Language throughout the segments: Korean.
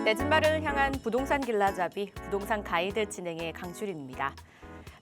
내 집마련을 향한 부동산 길라잡이, 부동산 가이드 진행의 강추리입니다.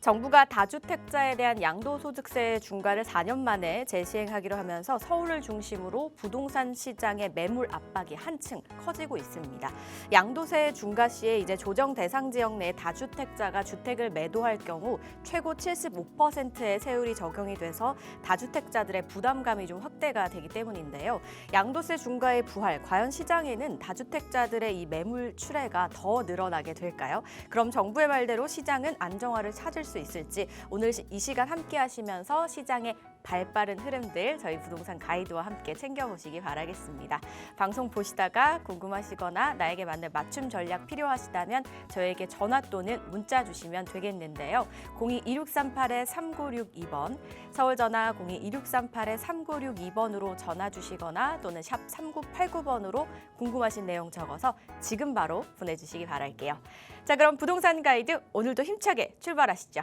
정부가 다주택자에 대한 양도소득세 중과를 4년 만에 재시행하기로 하면서 서울을 중심으로 부동산 시장의 매물 압박이 한층 커지고 있습니다. 양도세 중과 시에 이제 조정 대상 지역 내 다주택자가 주택을 매도할 경우 최고 75%의 세율이 적용이 돼서 다주택자들의 부담감이 좀 확대가 되기 때문인데요. 양도세 중과의 부활, 과연 시장에는 다주택자들의 이 매물 출회가 더 늘어나게 될까요? 그럼 정부의 말대로 시장은 안정화를 찾을 수 있을지 오늘 이 시간 함께 하시면서 시장의 발빠른 흐름들 저희 부동산 가이드와 함께 챙겨보시기 바라겠습니다. 방송 보시다가 궁금하시거나 나에게 맞는 맞춤 전략 필요하시다면 저에게 전화 또는 문자 주시면 되겠는데요. 02-2638-3962번, 서울 전화 02-2638-3962번으로 전화 주시거나 또는 샵 3989번으로 궁금하신 내용 적어서 지금 바로 보내주시기 바랄게요. 자, 그럼 부동산 가이드 오늘도 힘차게 출발하시죠.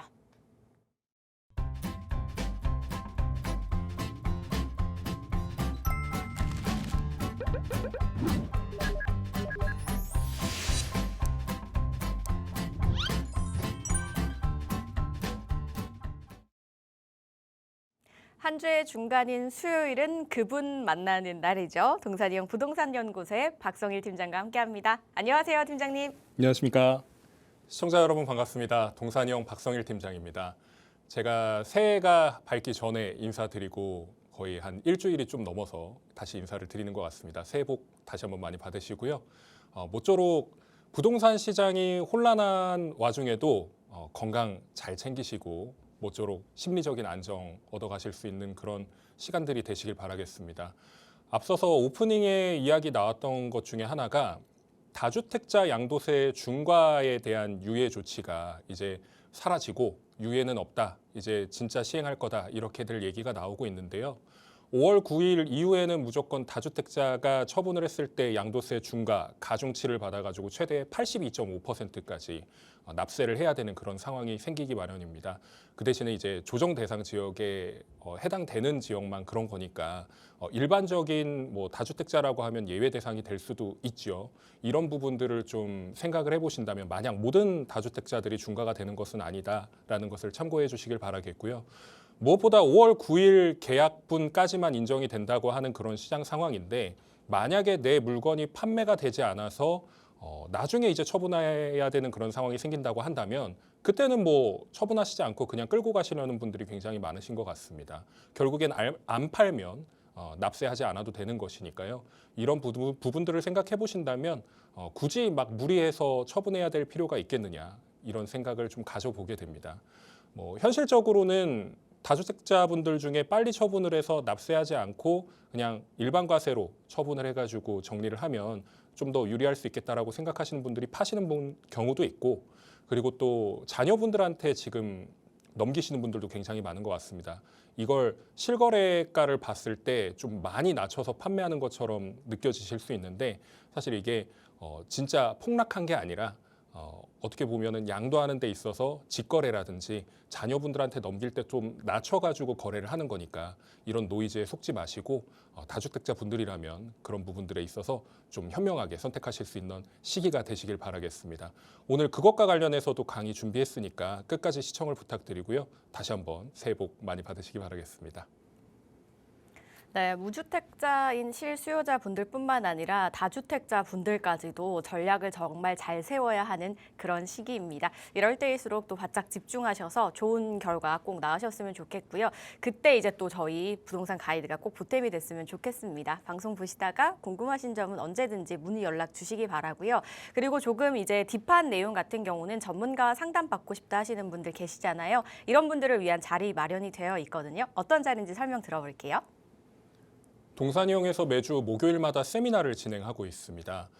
한 주의 중간인 수요일은 그분 만나는 날이죠. 동산이형 부동산연구소의 박성일 팀장과 함께합니다. 안녕하세요, 팀장님. 안녕하십니까. 시청자 여러분 반갑습니다. 동산이형 박성일 팀장입니다. 제가 새해가 밝기 전에 인사드리고 거의 한 일주일이 좀 넘어서 다시 인사를 드리는 것 같습니다. 새해 복 다시 한번 많이 받으시고요. 모쪼록 부동산 시장이 혼란한 와중에도 건강 잘 챙기시고 모쪼록 심리적인 안정 얻어가실 수 있는 그런 시간들이 되시길 바라겠습니다. 앞서서 오프닝에 이야기 나왔던 것 중에 하나가 다주택자 양도세 중과에 대한 유예 조치가 이제 사라지고 유예는 없다, 이제 진짜 시행할 거다 이렇게들 얘기가 나오고 있는데요. 5월 9일 이후에는 무조건 다주택자가 처분을 했을 때 양도세 중과 가중치를 받아가지고 최대 82.5%까지 납세를 해야 되는 그런 상황이 생기기 마련입니다. 그 대신에 이제 조정 대상 지역에 해당되는 지역만 그런 거니까 일반적인 뭐 다주택자라고 하면 예외 대상이 될 수도 있죠. 이런 부분들을 좀 생각을 해보신다면 마냥 모든 다주택자들이 중과가 되는 것은 아니다라는 것을 참고해 주시길 바라겠고요. 무엇보다 5월 9일 계약분까지만 인정이 된다고 하는 그런 시장 상황인데 만약에 내 물건이 판매가 되지 않아서 나중에 이제 처분해야 되는 그런 상황이 생긴다고 한다면 그때는 뭐 처분하시지 않고 그냥 끌고 가시려는 분들이 굉장히 많으신 것 같습니다. 결국엔 안 팔면 납세하지 않아도 되는 것이니까요. 이런 부분들을 생각해 보신다면 굳이 막 무리해서 처분해야 될 필요가 있겠느냐 이런 생각을 좀 가져보게 됩니다. 뭐 현실적으로는 다주택자분들 중에 빨리 처분을 해서 납세하지 않고 그냥 일반 과세로 처분을 해가지고 정리를 하면 좀 더 유리할 수 있겠다라고 생각하시는 분들이 파시는 경우도 있고, 그리고 또 자녀분들한테 지금 넘기시는 분들도 굉장히 많은 것 같습니다. 이걸 실거래가를 봤을 때 좀 많이 낮춰서 판매하는 것처럼 느껴지실 수 있는데 사실 이게 진짜 폭락한 게 아니라 어떻게 보면은 양도하는 데 있어서 직거래라든지 자녀분들한테 넘길 때 좀 낮춰가지고 거래를 하는 거니까 이런 노이즈에 속지 마시고 다주택자 분들이라면 그런 부분들에 있어서 좀 현명하게 선택하실 수 있는 시기가 되시길 바라겠습니다. 오늘 그것과 관련해서도 강의 준비했으니까 끝까지 시청을 부탁드리고요. 다시 한번 새해 복 많이 받으시기 바라겠습니다. 네, 무주택자인 실수요자 분들뿐만 아니라 다주택자 분들까지도 전략을 정말 잘 세워야 하는 그런 시기입니다. 이럴 때일수록 또 바짝 집중하셔서 좋은 결과 꼭 나으셨으면 좋겠고요. 그때 이제 또 저희 부동산 가이드가 꼭 보탬이 됐으면 좋겠습니다. 방송 보시다가 궁금하신 점은 언제든지 문의 연락 주시기 바라고요. 그리고 조금 이제 딥한 내용 같은 경우는 전문가와 상담받고 싶다 하시는 분들 계시잖아요. 이런 분들을 위한 자리 마련이 되어 있거든요. 어떤 자리인지 설명 들어볼게요. 동산이형에서 매주 목요일마다 세미나를 진행하고 있습니다.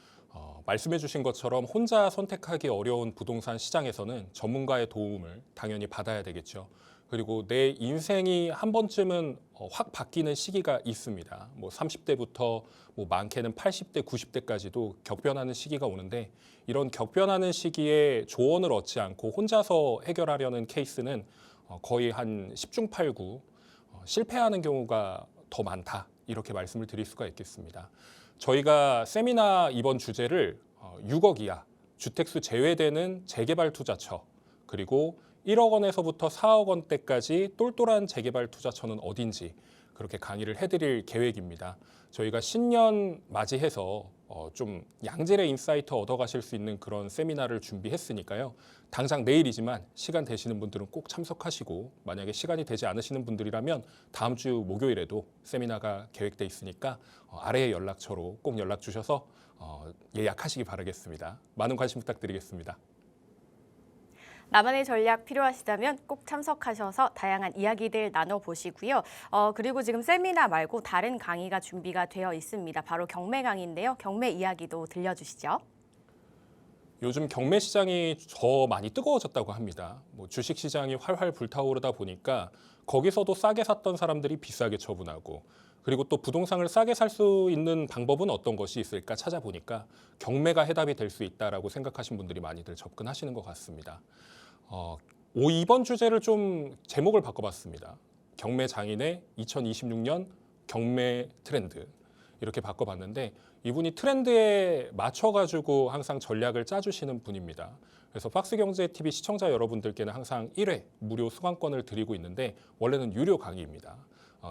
말씀해 주신 것처럼 혼자 선택하기 어려운 부동산 시장에서는 전문가의 도움을 당연히 받아야 되겠죠. 그리고 내 인생이 한 번쯤은 확 바뀌는 시기가 있습니다. 뭐 30대부터 뭐 많게는 80대, 90대까지도 격변하는 시기가 오는데 이런 격변하는 시기에 조언을 얻지 않고 혼자서 해결하려는 케이스는 거의 한 10중 8구 실패하는 경우가 더 많다. 이렇게 말씀을 드릴 수가 있겠습니다. 저희가 세미나 이번 주제를 6억 이하 주택수 제외되는 재개발 투자처, 그리고 1억 원에서부터 4억 원대까지 똘똘한 재개발 투자처는 어딘지 그렇게 강의를 해드릴 계획입니다. 저희가 신년 맞이해서 좀 양질의 인사이트 얻어가실 수 있는 그런 세미나를 준비했으니까요. 당장 내일이지만 시간 되시는 분들은 꼭 참석하시고, 만약에 시간이 되지 않으시는 분들이라면 다음 주 목요일에도 세미나가 계획돼 있으니까 아래의 연락처로 꼭 연락 주셔서 예약하시기 바라겠습니다. 많은 관심 부탁드리겠습니다. 나만의 전략 필요하시다면 꼭 참석하셔서 다양한 이야기들 나눠보시고요. 그리고 지금 세미나 말고 다른 강의가 준비가 되어 있습니다. 바로 경매 강의인데요. 경매 이야기도 들려주시죠. 요즘 경매 시장이 더 많이 뜨거워졌다고 합니다. 주식 시장이 활활 불타오르다 보니까 거기서도 싸게 샀던 사람들이 비싸게 처분하고, 그리고 또 부동산을 싸게 살 수 있는 방법은 어떤 것이 있을까 찾아보니까 경매가 해답이 될 수 있다라고 생각하신 분들이 많이들 접근하시는 것 같습니다. 이번 주제를 좀 제목을 바꿔봤습니다. 경매 장인의 2026년 경매 트렌드, 이렇게 바꿔봤는데, 이분이 트렌드에 맞춰가지고 항상 전략을 짜주시는 분입니다. 그래서 박스경제TV 시청자 여러분들께는 항상 1회 무료 수강권을 드리고 있는데, 원래는 유료 강의입니다.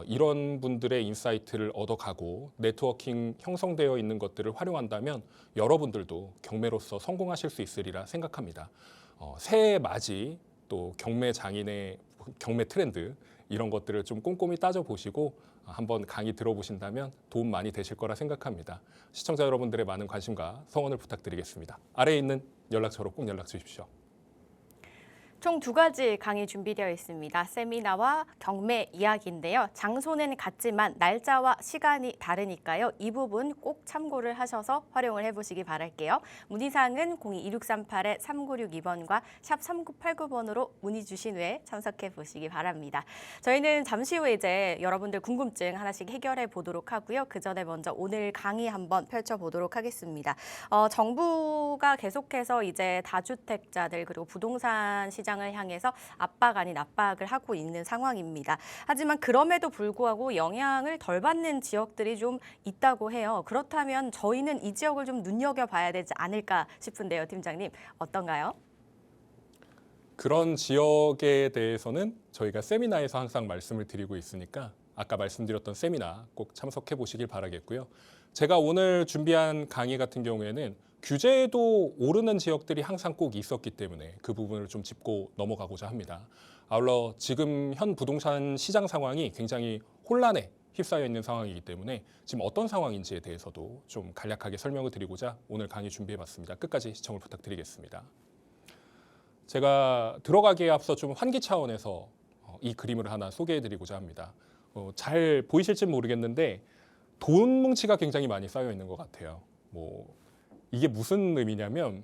이런 분들의 인사이트를 얻어가고 네트워킹 형성되어 있는 것들을 활용한다면 여러분들도 경매로서 성공하실 수 있으리라 생각합니다. 새해 맞이 또 경매 장인의 경매 트렌드, 이런 것들을 좀 꼼꼼히 따져보시고 한번 강의 들어보신다면 도움 많이 되실 거라 생각합니다. 시청자 여러분들의 많은 관심과 성원을 부탁드리겠습니다. 아래에 있는 연락처로 꼭 연락 주십시오. 총 2가지 강의 준비되어 있습니다. 세미나와 경매 이야기인데요. 장소는 같지만 날짜와 시간이 다르니까요. 이 부분 꼭 참고를 하셔서 활용을 해보시기 바랄게요. 문의사항은 02-2638-3962번과 샵 3989번으로 문의 주신 후에 참석해 보시기 바랍니다. 저희는 잠시 후에 이제 여러분들 궁금증 하나씩 해결해 보도록 하고요. 그 전에 먼저 오늘 강의 한번 펼쳐보도록 하겠습니다. 정부가 계속해서 이제 다주택자들 그리고 부동산 시장을 향해서 압박 아닌 압박을 하고 있는 상황입니다. 하지만 그럼에도 불구하고 영향을 덜 받는 지역들이 좀 있다고 해요. 그렇다면 저희는 이 지역을 좀 눈여겨봐야 되지 않을까 싶은데요. 팀장님, 어떤가요? 그런 지역에 대해서는 저희가 세미나에서 항상 말씀을 드리고 있으니까 아까 말씀드렸던 세미나 꼭 참석해 보시길 바라겠고요. 제가 오늘 준비한 강의 같은 경우에는 규제에도 오르는 지역들이 항상 꼭 있었기 때문에 그 부분을 좀 짚고 넘어가고자 합니다. 아울러 지금 현 부동산 시장 상황이 굉장히 혼란에 휩싸여 있는 상황이기 때문에 지금 어떤 상황인지에 대해서도 좀 간략하게 설명을 드리고자 오늘 강의 준비해봤습니다. 끝까지 시청을 부탁드리겠습니다. 제가 들어가기에 앞서 좀 환기 차원에서 이 그림을 하나 소개해드리고자 합니다. 잘 보이실지 모르겠는데 돈 뭉치가 굉장히 많이 쌓여 있는 것 같아요. 이게 무슨 의미냐면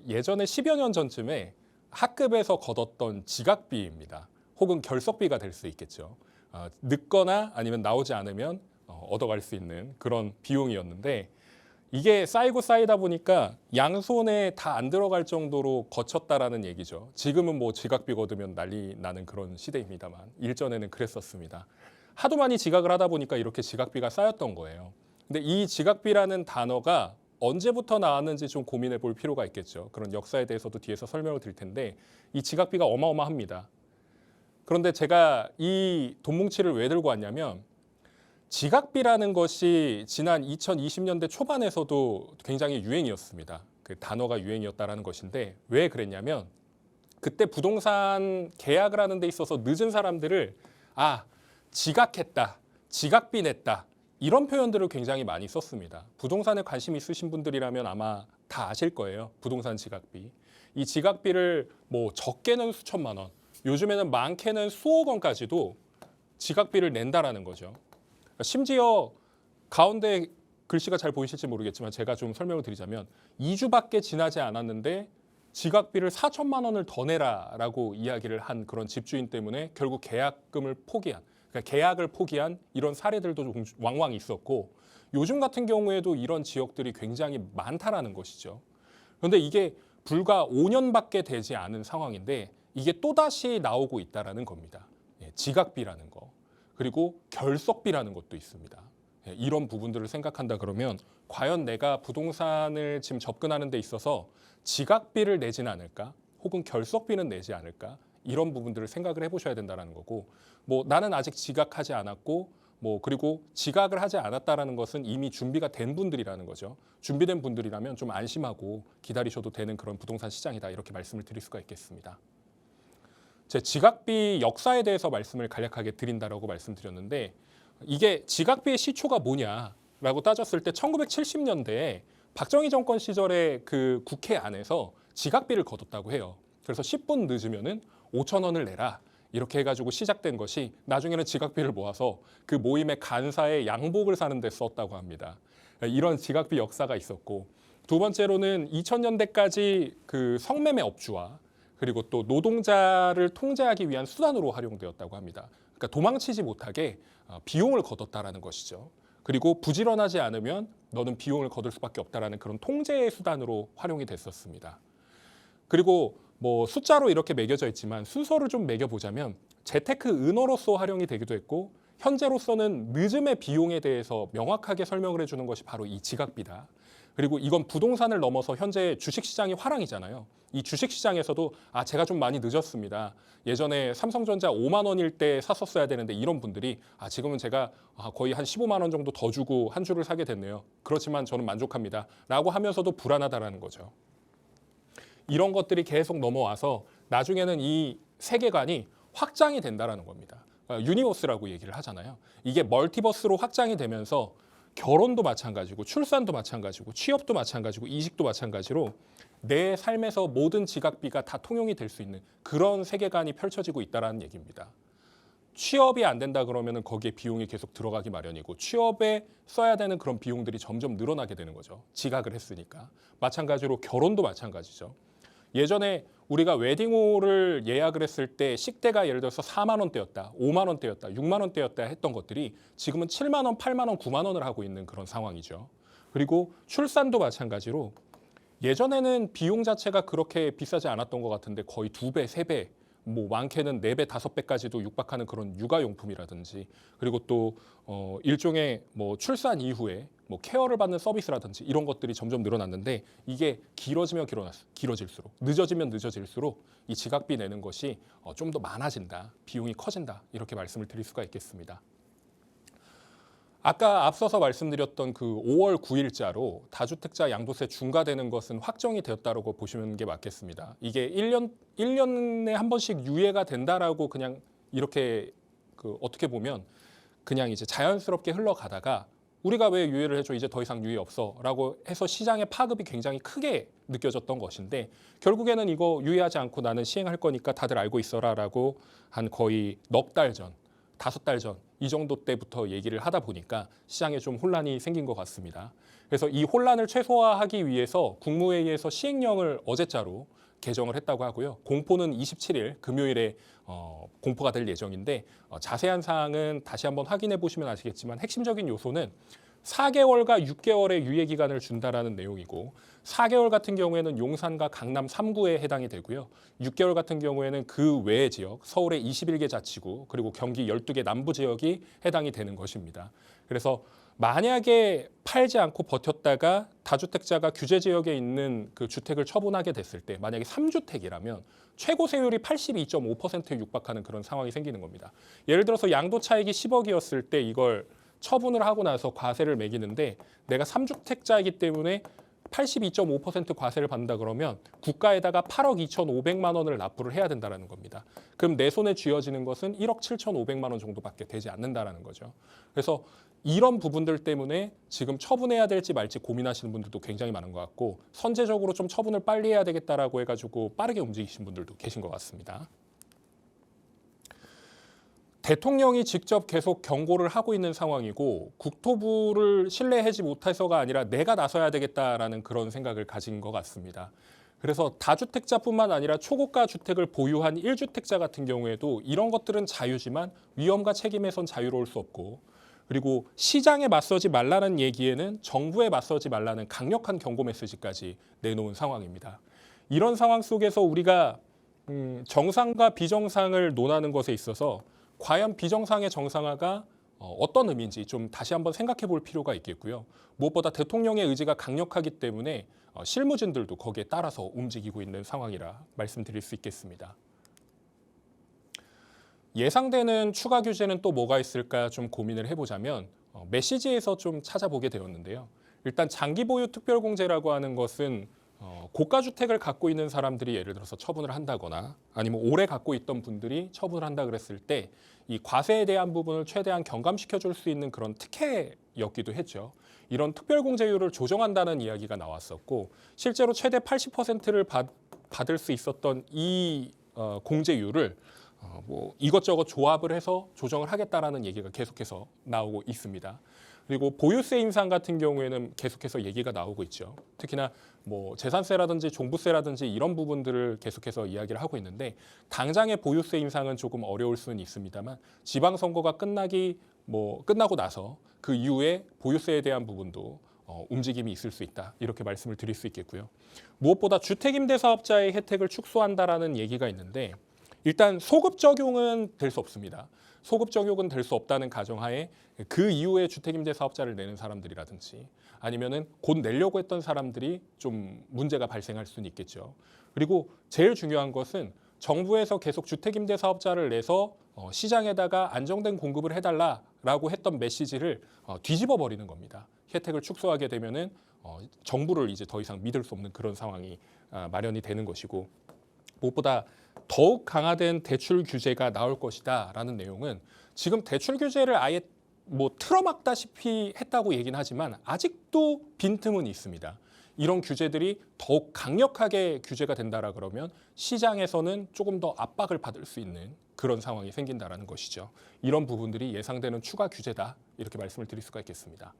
예전에 10여 년 전쯤에 학급에서 걷었던 지각비입니다. 혹은 결석비가 될 수 있겠죠. 늦거나 아니면 나오지 않으면 얻어갈 수 있는 그런 비용이었는데, 이게 쌓이고 쌓이다 보니까 양손에 다 안 들어갈 정도로 거쳤다라는 얘기죠. 지금은 지각비 걷으면 난리 나는 그런 시대입니다만 일전에는 그랬었습니다. 하도 많이 지각을 하다 보니까 이렇게 지각비가 쌓였던 거예요. 근데 이 지각비라는 단어가 언제부터 나왔는지 좀 고민해 볼 필요가 있겠죠. 그런 역사에 대해서도 뒤에서 설명을 드릴 텐데 이 지각비가 어마어마합니다. 그런데 제가 이 돈 뭉치를 왜 들고 왔냐면, 지각비라는 것이 지난 2020년대 초반에서도 굉장히 유행이었습니다. 그 단어가 유행이었다라는 것인데, 왜 그랬냐면 그때 부동산 계약을 하는 데 있어서 늦은 사람들을 지각했다, 지각비 냈다, 이런 표현들을 굉장히 많이 썼습니다. 부동산에 관심 있으신 분들이라면 아마 다 아실 거예요. 부동산 지각비. 이 지각비를 적게는 수천만 원, 요즘에는 많게는 수억 원까지도 지각비를 낸다라는 거죠. 심지어 가운데 글씨가 잘 보이실지 모르겠지만 제가 좀 설명을 드리자면 2주밖에 지나지 않았는데 지각비를 4천만 원을 더 내라라고 이야기를 한 그런 집주인 때문에 결국 계약금을 포기한, 그러니까 계약을 포기한 이런 사례들도 왕왕 있었고, 요즘 같은 경우에도 이런 지역들이 굉장히 많다라는 것이죠. 그런데 이게 불과 5년밖에 되지 않은 상황인데 이게 또다시 나오고 있다라는 겁니다. 지각비라는 거. 그리고 결석비라는 것도 있습니다. 이런 부분들을 생각한다 그러면 과연 내가 부동산을 지금 접근하는 데 있어서 지각비를 내지는 않을까? 혹은 결석비는 내지 않을까? 이런 부분들을 생각을 해보셔야 된다는 거고, 뭐 나는 아직 지각하지 않았고, 뭐 그리고 지각을 하지 않았다라는 것은 이미 준비가 된 분들이라는 거죠. 준비된 분들이라면 좀 안심하고 기다리셔도 되는 그런 부동산 시장이다, 이렇게 말씀을 드릴 수가 있겠습니다. 제 지각비 역사에 대해서 말씀을 간략하게 드린다라고 말씀드렸는데, 이게 지각비의 시초가 뭐냐라고 따졌을 때 1970년대에 박정희 정권 시절에 그 국회 안에서 지각비를 거뒀다고 해요. 그래서 10분 늦으면은 5,000원을 내라, 이렇게 해가지고 시작된 것이 나중에는 지각비를 모아서 그 모임의 간사의 양복을 사는 데 썼다고 합니다. 이런 지각비 역사가 있었고, 두 번째로는 2000년대까지 그 성매매 업주와 그리고 또 노동자를 통제하기 위한 수단으로 활용되었다고 합니다. 그러니까 도망치지 못하게 비용을 거뒀다라는 것이죠. 그리고 부지런하지 않으면 너는 비용을 거둘 수밖에 없다라는 그런 통제의 수단으로 활용이 됐었습니다. 그리고 뭐 숫자로 이렇게 매겨져 있지만 순서를 좀 매겨보자면 재테크 은어로서 활용이 되기도 했고, 현재로서는 늦음의 비용에 대해서 명확하게 설명을 해주는 것이 바로 이 지각비다. 그리고 이건 부동산을 넘어서 현재 주식시장이 화랑이잖아요. 이 주식시장에서도 제가 좀 많이 늦었습니다. 예전에 삼성전자 5만 원일 때 샀었어야 되는데, 이런 분들이 지금은 제가 거의 한 15만 원 정도 더 주고 한 주를 사게 됐네요. 그렇지만 저는 만족합니다. 라고 하면서도 불안하다라는 거죠. 이런 것들이 계속 넘어와서 나중에는 이 세계관이 확장이 된다라는 겁니다. 유니버스라고 얘기를 하잖아요. 이게 멀티버스로 확장이 되면서 결혼도 마찬가지고 출산도 마찬가지고 취업도 마찬가지고 이직도 마찬가지로 내 삶에서 모든 지각비가 다 통용이 될 수 있는 그런 세계관이 펼쳐지고 있다는 얘기입니다. 취업이 안 된다 그러면 거기에 비용이 계속 들어가기 마련이고, 취업에 써야 되는 그런 비용들이 점점 늘어나게 되는 거죠. 지각을 했으니까. 마찬가지로 결혼도 마찬가지죠. 예전에 우리가 웨딩홀을 예약을 했을 때 식대가 예를 들어서 4만 원대였다, 5만 원대였다, 6만 원대였다 했던 것들이 지금은 7만 원, 8만 원, 9만 원을 하고 있는 그런 상황이죠. 그리고 출산도 마찬가지로 예전에는 비용 자체가 그렇게 비싸지 않았던 것 같은데 거의 2배, 3배, 뭐 많게는 4배, 5배까지도 육박하는 그런 육아용품이라든지, 그리고 또 일종의 뭐 출산 이후에 뭐 케어를 받는 서비스라든지 이런 것들이 점점 늘어났는데, 이게 길어지면 길어질수록, 늦어지면 늦어질수록 이 지각비 내는 것이 좀 더 많아진다, 비용이 커진다, 이렇게 말씀을 드릴 수가 있겠습니다. 아까 앞서서 말씀드렸던 그 5월 9일자로 다주택자 양도세 중과되는 것은 확정이 되었다고 보시는 게 맞겠습니다. 이게 1년에 한 번씩 유예가 된다라고 그냥 이렇게 어떻게 보면 그냥 이제 자연스럽게 흘러가다가 우리가 왜 유예를 해줘, 이제 더 이상 유예 없어 라고 해서 시장의 파급이 굉장히 크게 느껴졌던 것인데, 결국에는 이거 유예하지 않고 나는 시행할 거니까 다들 알고 있어라 라고 한 거의 넉 달 전, 5달 전 이 정도 때부터 얘기를 하다 보니까 시장에 좀 혼란이 생긴 것 같습니다. 그래서 이 혼란을 최소화하기 위해서 국무회의에서 시행령을 어제자로 개정을 했다고 하고요. 공포는 27일 금요일에 공포가 될 예정인데, 자세한 사항은 다시 한번 확인해 보시면 아시겠지만 핵심적인 요소는 4개월과 6개월의 유예 기간을 준다라는 내용이고, 4개월 같은 경우에는 용산과 강남 3구에 해당이 되고요. 6개월 같은 경우에는 그 외의 지역, 서울의 21개 자치구, 그리고 경기 12개 남부 지역이 해당이 되는 것입니다. 그래서 만약에 팔지 않고 버텼다가 다주택자가 규제 지역에 있는 그 주택을 처분하게 됐을 때, 만약에 3주택이라면 최고 세율이 82.5%에 육박하는 그런 상황이 생기는 겁니다. 예를 들어서 양도 차익이 10억이었을 때 이걸 처분을 하고 나서 과세를 매기는데, 내가 3주택자이기 때문에 82.5% 과세를 받는다 그러면 국가에다가 8억 2,500만 원을 납부를 해야 된다는 겁니다. 그럼 내 손에 쥐어지는 것은 1억 7,500만 원 정도밖에 되지 않는다는 거죠. 그래서 이런 부분들 때문에 지금 처분해야 될지 말지 고민하시는 분들도 굉장히 많은 것 같고, 선제적으로 좀 처분을 빨리 해야 되겠다라고 해가지고 빠르게 움직이신 분들도 계신 것 같습니다. 대통령이 직접 계속 경고를 하고 있는 상황이고, 국토부를 신뢰하지 못해서가 아니라 내가 나서야 되겠다라는 그런 생각을 가진 것 같습니다. 그래서 다주택자뿐만 아니라 초고가 주택을 보유한 1주택자 같은 경우에도 이런 것들은 자유지만 위험과 책임에선 자유로울 수 없고, 그리고 시장에 맞서지 말라는 얘기에는 정부에 맞서지 말라는 강력한 경고 메시지까지 내놓은 상황입니다. 이런 상황 속에서 우리가 정상과 비정상을 논하는 것에 있어서 과연 비정상의 정상화가 어떤 의미인지 좀 다시 한번 생각해 볼 필요가 있겠고요. 무엇보다 대통령의 의지가 강력하기 때문에 실무진들도 거기에 따라서 움직이고 있는 상황이라 말씀드릴 수 있겠습니다. 예상되는 추가 규제는 또 뭐가 있을까 좀 고민을 해보자면 메시지에서 좀 찾아보게 되었는데요. 일단 장기 보유 특별공제라고 하는 것은 고가 주택을 갖고 있는 사람들이 예를 들어서 처분을 한다거나 아니면 오래 갖고 있던 분들이 처분을 한다 그랬을 때 이 과세에 대한 부분을 최대한 경감시켜 줄 수 있는 그런 특혜였기도 했죠. 이런 특별공제율을 조정한다는 이야기가 나왔었고 실제로 최대 80%를 받을 수 있었던 이 공제율을 뭐 이것저것 조합을 해서 조정을 하겠다라는 얘기가 계속해서 나오고 있습니다. 그리고 보유세 인상 같은 경우에는 계속해서 얘기가 나오고 있죠. 특히나 뭐 재산세라든지 종부세라든지 이런 부분들을 계속해서 이야기를 하고 있는데 당장의 보유세 인상은 조금 어려울 수는 있습니다만 지방선거가 끝나고 나서 그 이후에 보유세에 대한 부분도 움직임이 있을 수 있다. 이렇게 말씀을 드릴 수 있겠고요. 무엇보다 주택임대사업자의 혜택을 축소한다라는 얘기가 있는데 일단 소급 적용은 될 수 없습니다. 소급 적용은 될 수 없다는 가정하에 그 이후에 주택임대 사업자를 내는 사람들이라든지 아니면은 곧 내려고 했던 사람들이 좀 문제가 발생할 수는 있겠죠. 그리고 제일 중요한 것은 정부에서 계속 주택임대 사업자를 내서 시장에다가 안정된 공급을 해달라라고 했던 메시지를 뒤집어 버리는 겁니다. 혜택을 축소하게 되면은 정부를 이제 더 이상 믿을 수 없는 그런 상황이 마련이 되는 것이고 무엇보다 더욱 강화된 대출 규제가 나올 것이다라는 내용은 지금 대출 규제를 아예 뭐 틀어막다시피 했다고 얘기는 하지만 아직도 빈틈은 있습니다. 이런 규제들이 더욱 강력하게 규제가 된다라 그러면 시장에서는 조금 더 압박을 받을 수 있는 그런 상황이 생긴다라는 것이죠. 이런 부분들이 예상되는 추가 규제다 이렇게 말씀을 드릴 수가 있겠습니다.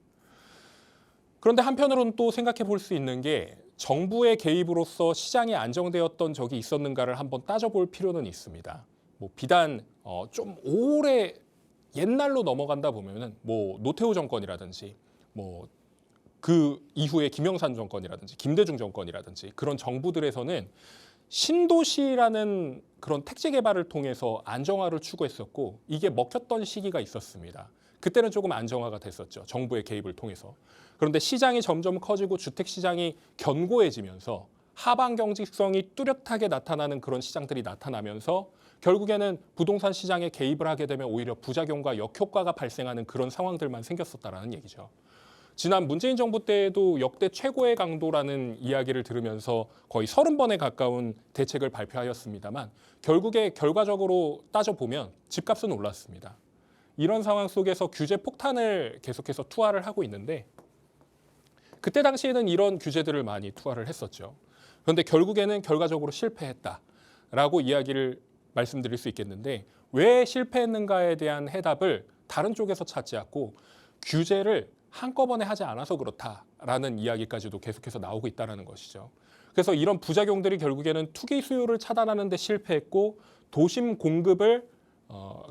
그런데 한편으로는 또 생각해 볼 수 있는 게 정부의 개입으로서 시장이 안정되었던 적이 있었는가를 한번 따져볼 필요는 있습니다. 뭐 비단 좀 오래 옛날로 넘어간다 보면은 뭐 노태우 정권이라든지 뭐 그 이후에 김영삼 정권이라든지 김대중 정권이라든지 그런 정부들에서는 신도시라는 그런 택지 개발을 통해서 안정화를 추구했었고 이게 먹혔던 시기가 있었습니다. 그때는 조금 안정화가 됐었죠. 정부의 개입을 통해서. 그런데 시장이 점점 커지고 주택 시장이 견고해지면서 하방 경직성이 뚜렷하게 나타나는 그런 시장들이 나타나면서 결국에는 부동산 시장에 개입을 하게 되면 오히려 부작용과 역효과가 발생하는 그런 상황들만 생겼었다라는 얘기죠. 지난 문재인 정부 때에도 역대 최고의 강도라는 이야기를 들으면서 거의 30번에 가까운 대책을 발표하였습니다만 결국에 결과적으로 따져보면 집값은 올랐습니다. 이런 상황 속에서 규제 폭탄을 계속해서 투하를 하고 있는데 그때 당시에는 이런 규제들을 많이 투하를 했었죠. 그런데 결국에는 결과적으로 실패했다라고 이야기를 말씀드릴 수 있겠는데 왜 실패했는가에 대한 해답을 다른 쪽에서 찾지 않고 규제를 한꺼번에 하지 않아서 그렇다라는 이야기까지도 계속해서 나오고 있다는 것이죠. 그래서 이런 부작용들이 결국에는 투기 수요를 차단하는 데 실패했고 도심 공급을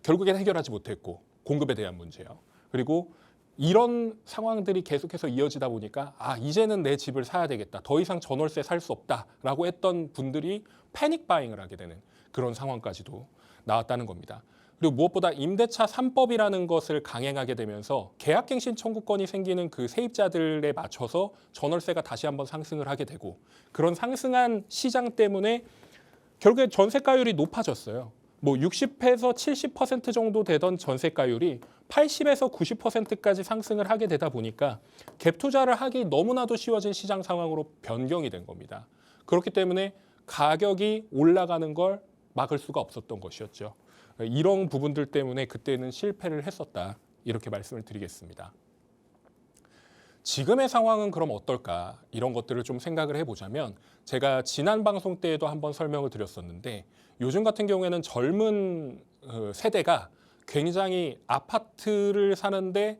결국엔 해결하지 못했고 공급에 대한 문제요. 그리고 이런 상황들이 계속해서 이어지다 보니까 이제는 내 집을 사야 되겠다. 더 이상 전월세 살 수 없다라고 했던 분들이 패닉 바잉을 하게 되는 그런 상황까지도 나왔다는 겁니다. 그리고 무엇보다 임대차 3법이라는 것을 강행하게 되면서 계약갱신 청구권이 생기는 그 세입자들에 맞춰서 전월세가 다시 한번 상승을 하게 되고 그런 상승한 시장 때문에 결국에 전세가율이 높아졌어요. 뭐 60에서 70% 정도 되던 전세가율이 80에서 90%까지 상승을 하게 되다 보니까 갭 투자를 하기 너무나도 쉬워진 시장 상황으로 변경이 된 겁니다. 그렇기 때문에 가격이 올라가는 걸 막을 수가 없었던 것이었죠. 이런 부분들 때문에 그때는 실패를 했었다. 이렇게 말씀을 드리겠습니다. 지금의 상황은 그럼 어떨까? 이런 것들을 좀 생각을 해보자면 제가 지난 방송 때에도 한번 설명을 드렸었는데 요즘 같은 경우에는 젊은 세대가 굉장히 아파트를 사는데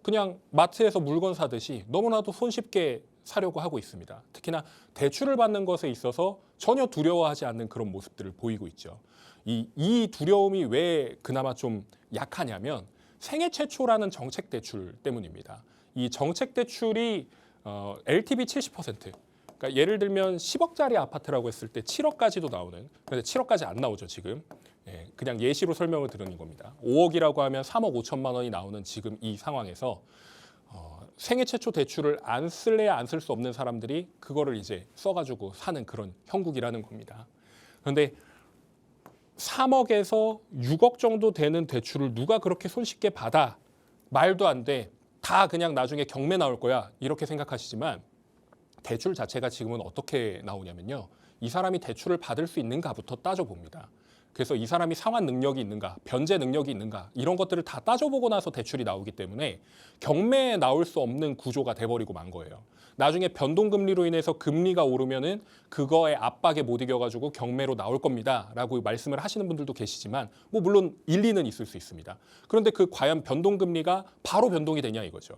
그냥 마트에서 물건 사듯이 너무나도 손쉽게 사려고 하고 있습니다. 특히나 대출을 받는 것에 있어서 전혀 두려워하지 않는 그런 모습들을 보이고 있죠. 이 두려움이 왜 그나마 좀 약하냐면 생애 최초라는 정책 대출 때문입니다. 이 정책 대출이 LTV 70%, 그러니까 예를 들면 10억짜리 아파트라고 했을 때 7억까지도 나오는, 그런데 7억까지 안 나오죠 지금. 예, 그냥 예시로 설명을 드리는 겁니다. 5억이라고 하면 3억 5천만 원이 나오는 지금 이 상황에서 생애 최초 대출을 안 쓸래야 안 쓸 수 없는 사람들이 그거를 이제 써가지고 사는 그런 형국이라는 겁니다. 그런데 3억에서 6억 정도 되는 대출을 누가 그렇게 손쉽게 받아? 말도 안 돼. 다 그냥 나중에 경매 나올 거야. 이렇게 생각하시지만 대출 자체가 지금은 어떻게 나오냐면요. 이 사람이 대출을 받을 수 있는가부터 따져봅니다. 그래서 이 사람이 상환 능력이 있는가, 변제 능력이 있는가 이런 것들을 다 따져보고 나서 대출이 나오기 때문에 경매에 나올 수 없는 구조가 돼버리고 만 거예요. 나중에 변동금리로 인해서 금리가 오르면은 그거에 압박에 못 이겨가지고 경매로 나올 겁니다라고 말씀을 하시는 분들도 계시지만 뭐 물론 일리는 있을 수 있습니다. 그런데 그 과연 변동금리가 바로 변동이 되냐 이거죠.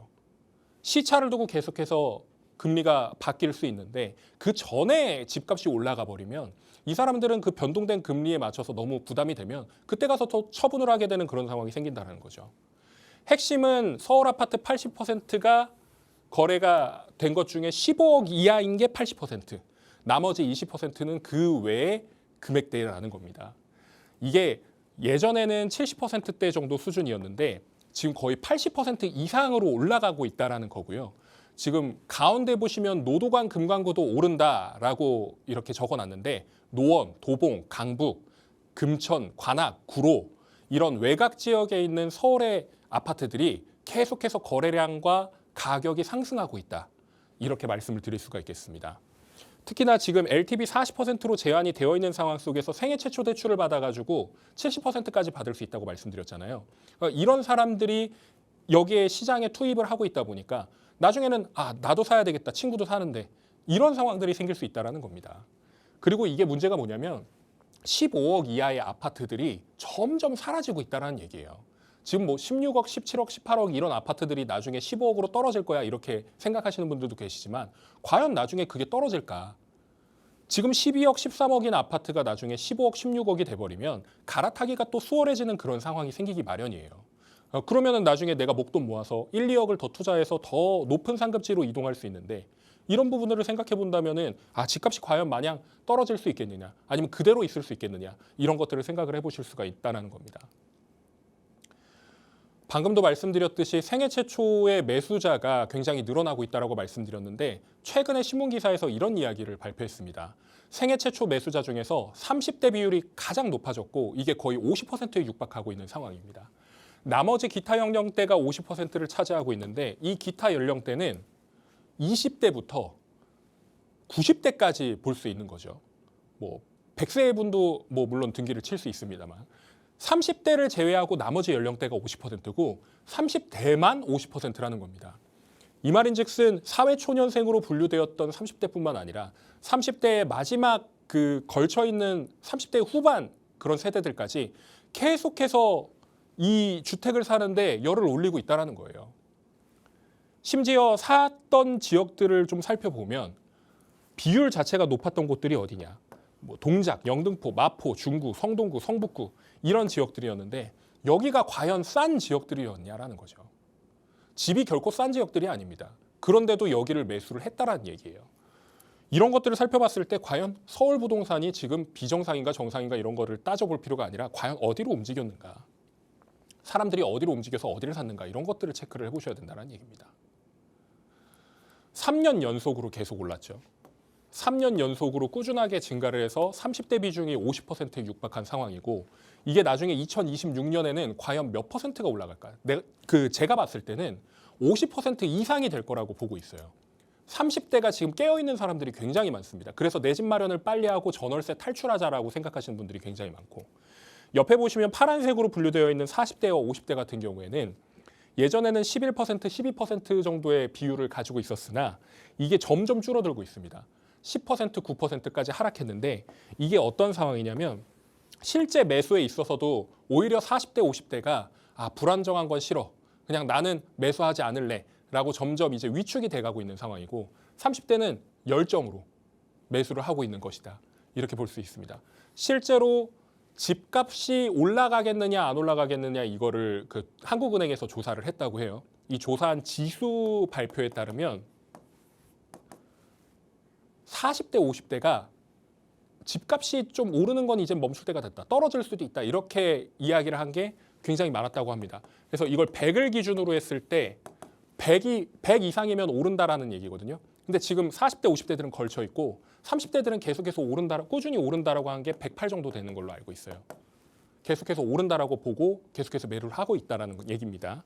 시차를 두고 계속해서 금리가 바뀔 수 있는데 그 전에 집값이 올라가 버리면 이 사람들은 그 변동된 금리에 맞춰서 너무 부담이 되면 그때 가서 더 처분을 하게 되는 그런 상황이 생긴다는 거죠. 핵심은 서울 아파트 80%가 거래가 된 것 중에 15억 이하인 게 80%, 나머지 20%는 그 외의 금액대라는 겁니다. 이게 예전에는 70%대 정도 수준이었는데 지금 거의 80% 이상으로 올라가고 있다는 거고요. 지금 가운데 보시면 노도관 금강구도 오른다라고 이렇게 적어놨는데 노원, 도봉, 강북, 금천, 관악, 구로 이런 외곽 지역에 있는 서울의 아파트들이 계속해서 거래량과 가격이 상승하고 있다. 이렇게 말씀을 드릴 수가 있겠습니다. 특히나 지금 LTV 40%로 제한이 되어 있는 상황 속에서 생애 최초 대출을 받아가지고 70%까지 받을 수 있다고 말씀드렸잖아요. 그러니까 이런 사람들이 여기에 시장에 투입을 하고 있다 보니까 나중에는 나도 사야 되겠다. 친구도 사는데 이런 상황들이 생길 수 있다는 겁니다. 그리고 이게 문제가 뭐냐면 15억 이하의 아파트들이 점점 사라지고 있다는 얘기예요. 지금 뭐 16억, 17억, 18억 이런 아파트들이 나중에 15억으로 떨어질 거야 이렇게 생각하시는 분들도 계시지만 과연 나중에 그게 떨어질까? 지금 12억, 13억인 아파트가 나중에 15억, 16억이 돼버리면 갈아타기가 또 수월해지는 그런 상황이 생기기 마련이에요. 그러면은 나중에 내가 목돈 모아서 1, 2억을 더 투자해서 더 높은 상급지로 이동할 수 있는데 이런 부분들을 생각해 본다면은 집값이 과연 마냥 떨어질 수 있겠느냐 아니면 그대로 있을 수 있겠느냐 이런 것들을 생각을 해보실 수가 있다는 겁니다. 방금도 말씀드렸듯이 생애 최초의 매수자가 굉장히 늘어나고 있다고 말씀드렸는데 최근에 신문기사에서 이런 이야기를 발표했습니다. 생애 최초 매수자 중에서 30대 비율이 가장 높아졌고 이게 거의 50%에 육박하고 있는 상황입니다. 나머지 기타 연령대가 50%를 차지하고 있는데 이 기타 연령대는 20대부터 90대까지 볼 수 있는 거죠. 뭐 100세 분도 뭐 물론 등기를 칠 수 있습니다만 30대를 제외하고 나머지 연령대가 50%고 30대만 50%라는 겁니다. 이 말인즉슨 사회초년생으로 분류되었던 30대뿐만 아니라 30대의 마지막 그 걸쳐 있는 30대 후반 그런 세대들까지 계속해서 이 주택을 사는데 열을 올리고 있다는 거예요. 심지어 샀던 지역들을 좀 살펴보면 비율 자체가 높았던 곳들이 어디냐. 뭐 동작, 영등포, 마포, 중구, 성동구, 성북구 이런 지역들이었는데 여기가 과연 싼 지역들이었냐라는 거죠. 집이 결코 싼 지역들이 아닙니다. 그런데도 여기를 매수를 했다라는 얘기예요. 이런 것들을 살펴봤을 때 과연 서울 부동산이 지금 비정상인가 정상인가 이런 거를 따져볼 필요가 아니라 과연 어디로 움직였는가. 사람들이 어디로 움직여서 어디를 샀는가 이런 것들을 체크를 해보셔야 된다는 얘기입니다. 3년 연속으로 계속 올랐죠. 3년 연속으로 꾸준하게 증가를 해서 30대 비중이 50%에 육박한 상황이고 이게 나중에 2026년에는 과연 몇 퍼센트가 올라갈까요? 제가 봤을 때는 50% 이상이 될 거라고 보고 있어요. 30대가 지금 깨어있는 사람들이 굉장히 많습니다. 그래서 내 집 마련을 빨리 하고 전월세 탈출하자라고 생각하시는 분들이 굉장히 많고 옆에 보시면 파란색으로 분류되어 있는 40대와 50대 같은 경우에는 예전에는 11%, 12% 정도의 비율을 가지고 있었으나 이게 점점 줄어들고 있습니다. 10%, 9%까지 하락했는데 이게 어떤 상황이냐면 실제 매수에 있어서도 오히려 40대, 50대가 불안정한 건 싫어. 그냥 나는 매수하지 않을래. 라고 점점 이제 위축이 돼가고 있는 상황이고 30대는 열정으로 매수를 하고 있는 것이다. 이렇게 볼 수 있습니다. 실제로 집값이 올라가겠느냐 안 올라가겠느냐 이거를 한국은행에서 조사를 했다고 해요. 이 조사한 지수 발표에 따르면 40대, 50대가 집값이 좀 오르는 건 이제 멈출 때가 됐다. 떨어질 수도 있다. 이렇게 이야기를 한 게 굉장히 많았다고 합니다. 그래서 이걸 100을 기준으로 했을 때 100 이상이면 오른다라는 얘기거든요. 근데 지금 40대, 50대들은 걸쳐 있고 30대들은 계속해서 오른다, 꾸준히 오른다라고 한 게 108 정도 되는 걸로 알고 있어요. 계속해서 오른다라고 보고 계속해서 매수를 하고 있다라는 얘기입니다.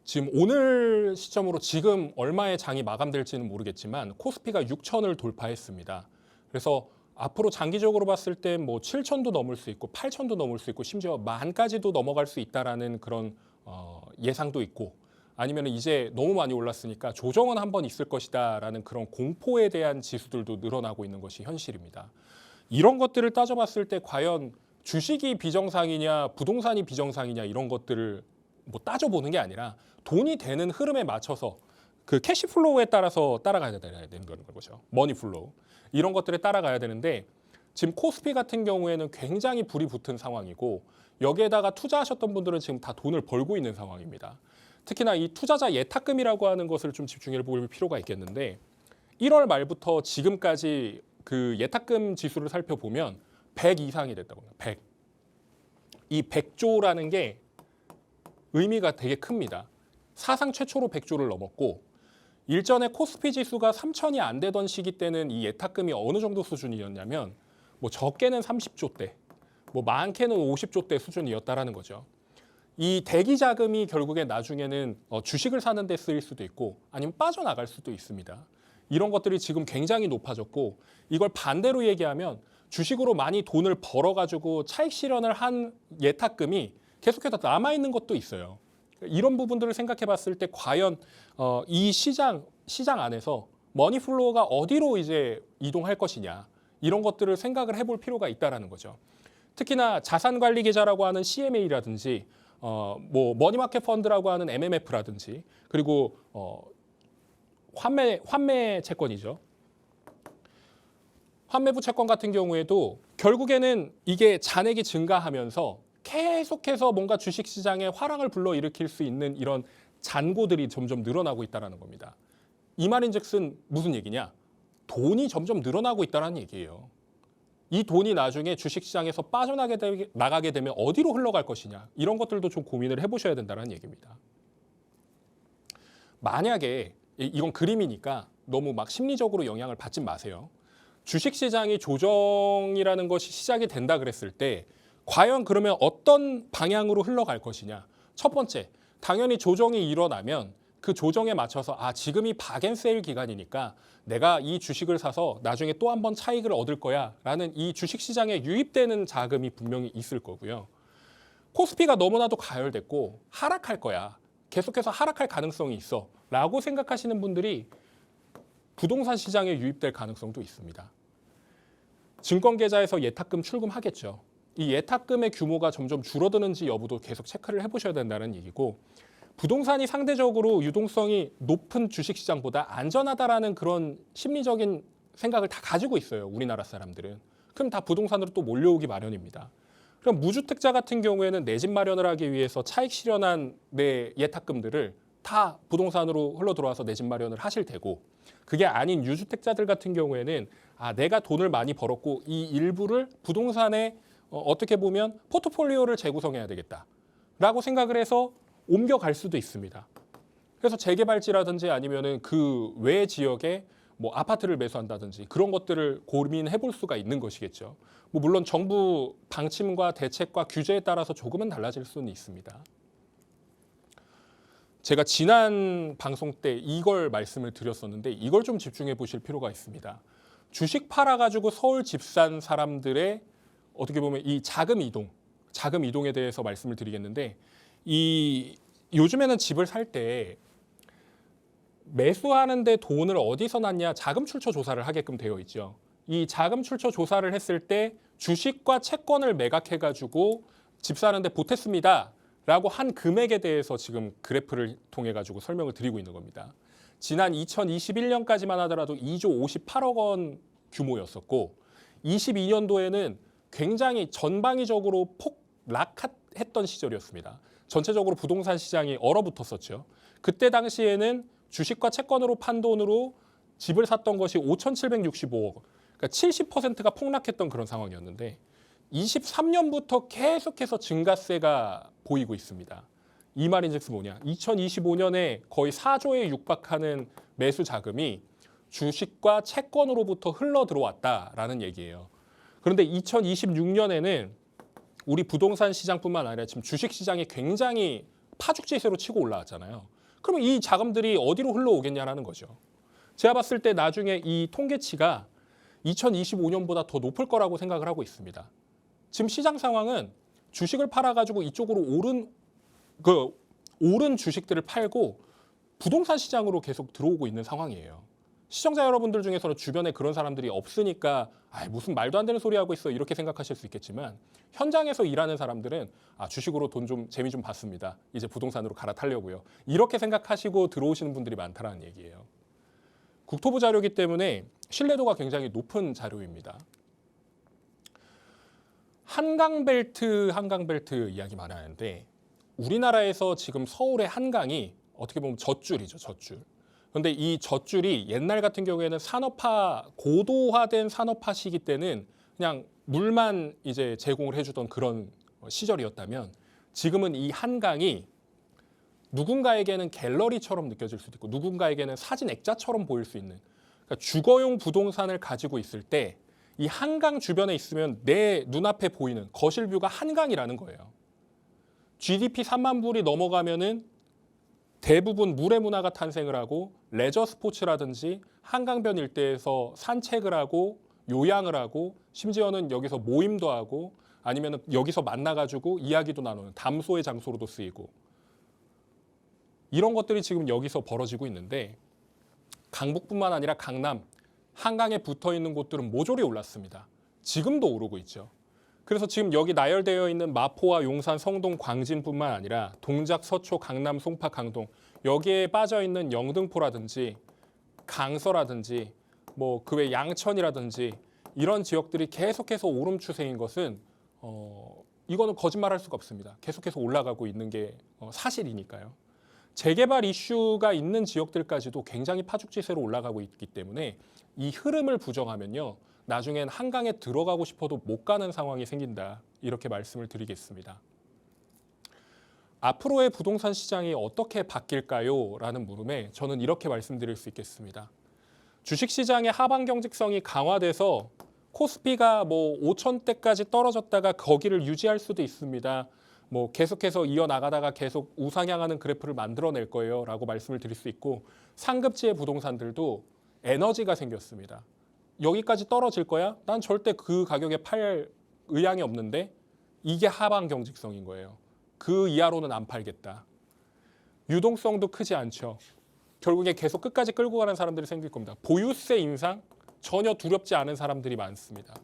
지금 오늘 시점으로 지금 얼마의 장이 마감될지는 모르겠지만 코스피가 6천을 돌파했습니다. 그래서 앞으로 장기적으로 봤을 때 뭐 7천도 넘을 수 있고 8천도 넘을 수 있고 심지어 만까지도 넘어갈 수 있다라는 그런 예상도 있고 아니면 이제 너무 많이 올랐으니까 조정은 한번 있을 것이다라는 그런 공포에 대한 지수들도 늘어나고 있는 것이 현실입니다. 이런 것들을 따져봤을 때 과연 주식이 비정상이냐 부동산이 비정상이냐 이런 것들을 뭐 따져보는 게 아니라 돈이 되는 흐름에 맞춰서 그 캐시플로우에 따라서 따라가야 되는 거죠. 머니플로우. 이런 것들에 따라가야 되는데 지금 코스피 같은 경우에는 굉장히 불이 붙은 상황이고 여기에다가 투자하셨던 분들은 지금 다 돈을 벌고 있는 상황입니다. 특히나 이 투자자 예탁금이라고 하는 것을 좀 집중해 볼 필요가 있겠는데 1월 말부터 지금까지 그 예탁금 지수를 살펴보면 100 이상이 됐다고 합니다. 100. 이 100조라는 게 의미가 되게 큽니다. 사상 최초로 100조를 넘었고 일전에 코스피 지수가 3천이 안 되던 시기 때는 이 예탁금이 어느 정도 수준이었냐면 뭐 적게는 30조대, 뭐 많게는 50조대 수준이었다라는 거죠. 이 대기 자금이 결국에 나중에는 주식을 사는 데 쓰일 수도 있고 아니면 빠져나갈 수도 있습니다. 이런 것들이 지금 굉장히 높아졌고 이걸 반대로 얘기하면 주식으로 많이 돈을 벌어가지고 차익 실현을 한 예탁금이 계속해서 남아있는 것도 있어요. 이런 부분들을 생각해 봤을 때 과연 이 시장 안에서 머니플로우가 어디로 이제 이동할 것이냐 이런 것들을 생각을 해볼 필요가 있다라는 거죠. 특히나 자산관리 계좌라고 하는 CMA라든지 뭐 머니마켓 펀드라고 하는 MMF라든지 그리고 환매 채권이죠. 환매부 채권 같은 경우에도 결국에는 이게 잔액이 증가하면서 계속해서 뭔가 주식시장에 화랑을 불러일으킬 수 있는 이런 잔고들이 점점 늘어나고 있다는 겁니다. 이 말인즉슨 무슨 얘기냐? 돈이 점점 늘어나고 있다는 얘기예요. 이 돈이 나중에 주식시장에서 나가게 되면 어디로 흘러갈 것이냐 이런 것들도 좀 고민을 해보셔야 된다는 얘기입니다. 만약에 이건 그림이니까 너무 막 심리적으로 영향을 받지 마세요. 주식시장이 조정이라는 것이 시작이 된다 그랬을 때 과연 그러면 어떤 방향으로 흘러갈 것이냐. 첫 번째, 당연히 조정이 일어나면 그 조정에 맞춰서 지금이 박앤세일 기간이니까 내가 이 주식을 사서 나중에 또 한 번 차익을 얻을 거야 라는 이 주식시장에 유입되는 자금이 분명히 있을 거고요. 코스피가 너무나도 가열됐고 하락할 거야. 계속해서 하락할 가능성이 있어 라고 생각하시는 분들이 부동산 시장에 유입될 가능성도 있습니다. 증권계좌에서 예탁금 출금하겠죠. 이 예탁금의 규모가 점점 줄어드는지 여부도 계속 체크를 해보셔야 된다는 얘기고 부동산이 상대적으로 유동성이 높은 주식시장보다 안전하다라는 그런 심리적인 생각을 다 가지고 있어요. 우리나라 사람들은. 그럼 다 부동산으로 또 몰려오기 마련입니다. 그럼 무주택자 같은 경우에는 내 집 마련을 하기 위해서 차익 실현한 내 예탁금들을 다 부동산으로 흘러들어와서 내 집 마련을 하실 테고 그게 아닌 유주택자들 같은 경우에는 내가 돈을 많이 벌었고 이 일부를 부동산에 어떻게 보면 포트폴리오를 재구성해야 되겠다라고 생각을 해서 옮겨갈 수도 있습니다. 그래서 재개발지라든지 아니면은 그 외 지역에 뭐 아파트를 매수한다든지 그런 것들을 고민해 볼 수가 있는 것이겠죠. 뭐 물론 정부 방침과 대책과 규제에 따라서 조금은 달라질 수는 있습니다. 제가 지난 방송 때 이걸 말씀을 드렸었는데 이걸 좀 집중해 보실 필요가 있습니다. 주식 팔아가지고 서울 집 산 사람들의 어떻게 보면 이 자금 이동에 대해서 말씀을 드리겠는데 요즘에는 집을 살 때 매수하는데 돈을 어디서 났냐 자금 출처 조사를 하게끔 되어 있죠. 이 자금 출처 조사를 했을 때 주식과 채권을 매각해가지고 집 사는데 보탰습니다. 라고 한 금액에 대해서 지금 그래프를 통해 가지고 설명을 드리고 있는 겁니다. 지난 2021년까지만 하더라도 2조 58억 원 규모였었고 22년도에는 굉장히 전방위적으로 폭락했던 시절이었습니다. 전체적으로 부동산 시장이 얼어붙었었죠. 그때 당시에는 주식과 채권으로 판 돈으로 집을 샀던 것이 5,765억. 그러니까 70%가 폭락했던 그런 상황이었는데 23년부터 계속해서 증가세가 보이고 있습니다. 이 말인즉슨 뭐냐? 2025년에 거의 4조에 육박하는 매수 자금이 주식과 채권으로부터 흘러 들어왔다라는 얘기예요. 그런데 2026년에는 우리 부동산 시장뿐만 아니라 지금 주식 시장이 굉장히 파죽지세로 치고 올라왔잖아요. 그러면 이 자금들이 어디로 흘러오겠냐라는 거죠. 제가 봤을 때 나중에 이 통계치가 2025년보다 더 높을 거라고 생각을 하고 있습니다. 지금 시장 상황은 주식을 팔아가지고 이쪽으로 오른 주식들을 팔고 부동산 시장으로 계속 들어오고 있는 상황이에요. 시청자 여러분들 중에서는 주변에 그런 사람들이 없으니까 무슨 말도 안 되는 소리 하고 있어 이렇게 생각하실 수 있겠지만 현장에서 일하는 사람들은 주식으로 돈 좀 재미 좀 봤습니다. 이제 부동산으로 갈아타려고요. 이렇게 생각하시고 들어오시는 분들이 많다라는 얘기예요. 국토부 자료이기 때문에 신뢰도가 굉장히 높은 자료입니다. 한강벨트 이야기 많이 하는데 우리나라에서 지금 서울의 한강이 어떻게 보면 젖줄이죠, 젖줄. 그런데 이 젖줄이 옛날 같은 경우에는 고도화된 산업화 시기 때는 그냥 물만 이제 제공을 해주던 그런 시절이었다면 지금은 이 한강이 누군가에게는 갤러리처럼 느껴질 수도 있고 누군가에게는 사진 액자처럼 보일 수 있는 그러니까 주거용 부동산을 가지고 있을 때 이 한강 주변에 있으면 내 눈앞에 보이는 거실 뷰가 한강이라는 거예요. GDP 3만 불이 넘어가면은 대부분 물의 문화가 탄생을 하고 레저 스포츠라든지 한강변 일대에서 산책을 하고 요양을 하고 심지어는 여기서 모임도 하고 아니면 여기서 만나가지고 이야기도 나누는 담소의 장소로도 쓰이고 이런 것들이 지금 여기서 벌어지고 있는데 강북뿐만 아니라 강남, 한강에 붙어 있는 곳들은 모조리 올랐습니다. 지금도 오르고 있죠. 그래서 지금 여기 나열되어 있는 마포와 용산, 성동, 광진뿐만 아니라 동작, 서초, 강남, 송파, 강동 여기에 빠져 있는 영등포라든지 강서라든지 뭐 그 외 양천이라든지 이런 지역들이 계속해서 오름 추세인 것은 이거는 거짓말할 수가 없습니다. 계속해서 올라가고 있는 게 사실이니까요. 재개발 이슈가 있는 지역들까지도 굉장히 파죽지세로 올라가고 있기 때문에 이 흐름을 부정하면요. 나중엔 한강에 들어가고 싶어도 못 가는 상황이 생긴다. 이렇게 말씀을 드리겠습니다. 앞으로의 부동산 시장이 어떻게 바뀔까요? 라는 물음에 저는 이렇게 말씀드릴 수 있겠습니다. 주식시장의 하방 경직성이 강화돼서 코스피가 뭐 5,000대까지 떨어졌다가 거기를 유지할 수도 있습니다. 뭐 계속해서 이어나가다가 계속 우상향하는 그래프를 만들어낼 거예요 라고 말씀을 드릴 수 있고 상급지의 부동산들도 에너지가 생겼습니다. 여기까지 떨어질 거야? 난 절대 그 가격에 팔 의향이 없는데 이게 하방 경직성인 거예요. 그 이하로는 안 팔겠다. 유동성도 크지 않죠. 결국에 계속 끝까지 끌고 가는 사람들이 생길 겁니다. 보유세 인상 전혀 두렵지 않은 사람들이 많습니다.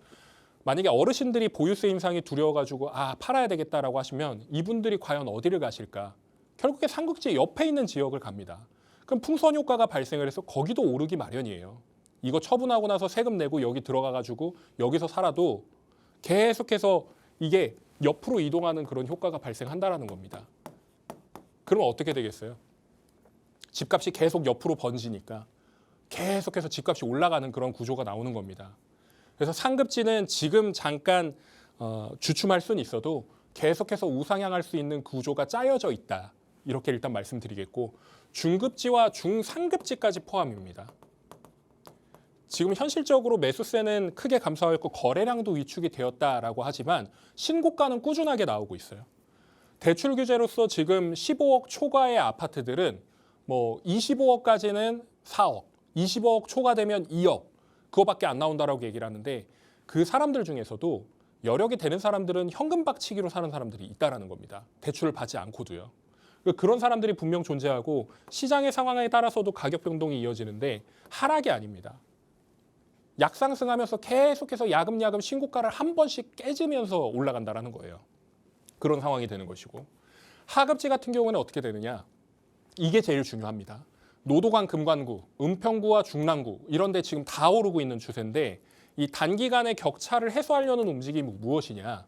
만약에 어르신들이 보유세 인상이 두려워가지고 팔아야 되겠다라고 하시면 이분들이 과연 어디를 가실까? 결국에 상급지 옆에 있는 지역을 갑니다. 그럼 풍선 효과가 발생을 해서 거기도 오르기 마련이에요. 이거 처분하고 나서 세금 내고 여기 들어가가지고 여기서 살아도 계속해서 이게 옆으로 이동하는 그런 효과가 발생한다라는 겁니다. 그러면 어떻게 되겠어요? 집값이 계속 옆으로 번지니까 계속해서 집값이 올라가는 그런 구조가 나오는 겁니다. 그래서 상급지는 지금 잠깐 주춤할 수는 있어도 계속해서 우상향할 수 있는 구조가 짜여져 있다. 이렇게 일단 말씀드리겠고 중급지와 중상급지까지 포함입니다. 지금 현실적으로 매수세는 크게 감소하였고 거래량도 위축이 되었다라고 하지만 신고가는 꾸준하게 나오고 있어요. 대출 규제로서 지금 15억 초과의 아파트들은 뭐 25억까지는 4억, 25억 초과되면 2억 그거밖에 안 나온다라고 얘기를 하는데 그 사람들 중에서도 여력이 되는 사람들은 현금 박치기로 사는 사람들이 있다라는 겁니다. 대출을 받지 않고도요. 그런 사람들이 분명 존재하고 시장의 상황에 따라서도 가격 변동이 이어지는데 하락이 아닙니다. 약상승하면서 계속해서 야금야금 신고가를 한 번씩 깨지면서 올라간다라는 거예요. 그런 상황이 되는 것이고 하급지 같은 경우는 어떻게 되느냐? 이게 제일 중요합니다. 노도관 금관구, 은평구와 중랑구 이런 데 지금 다 오르고 있는 추세인데 이 단기간의 격차를 해소하려는 움직임이 무엇이냐?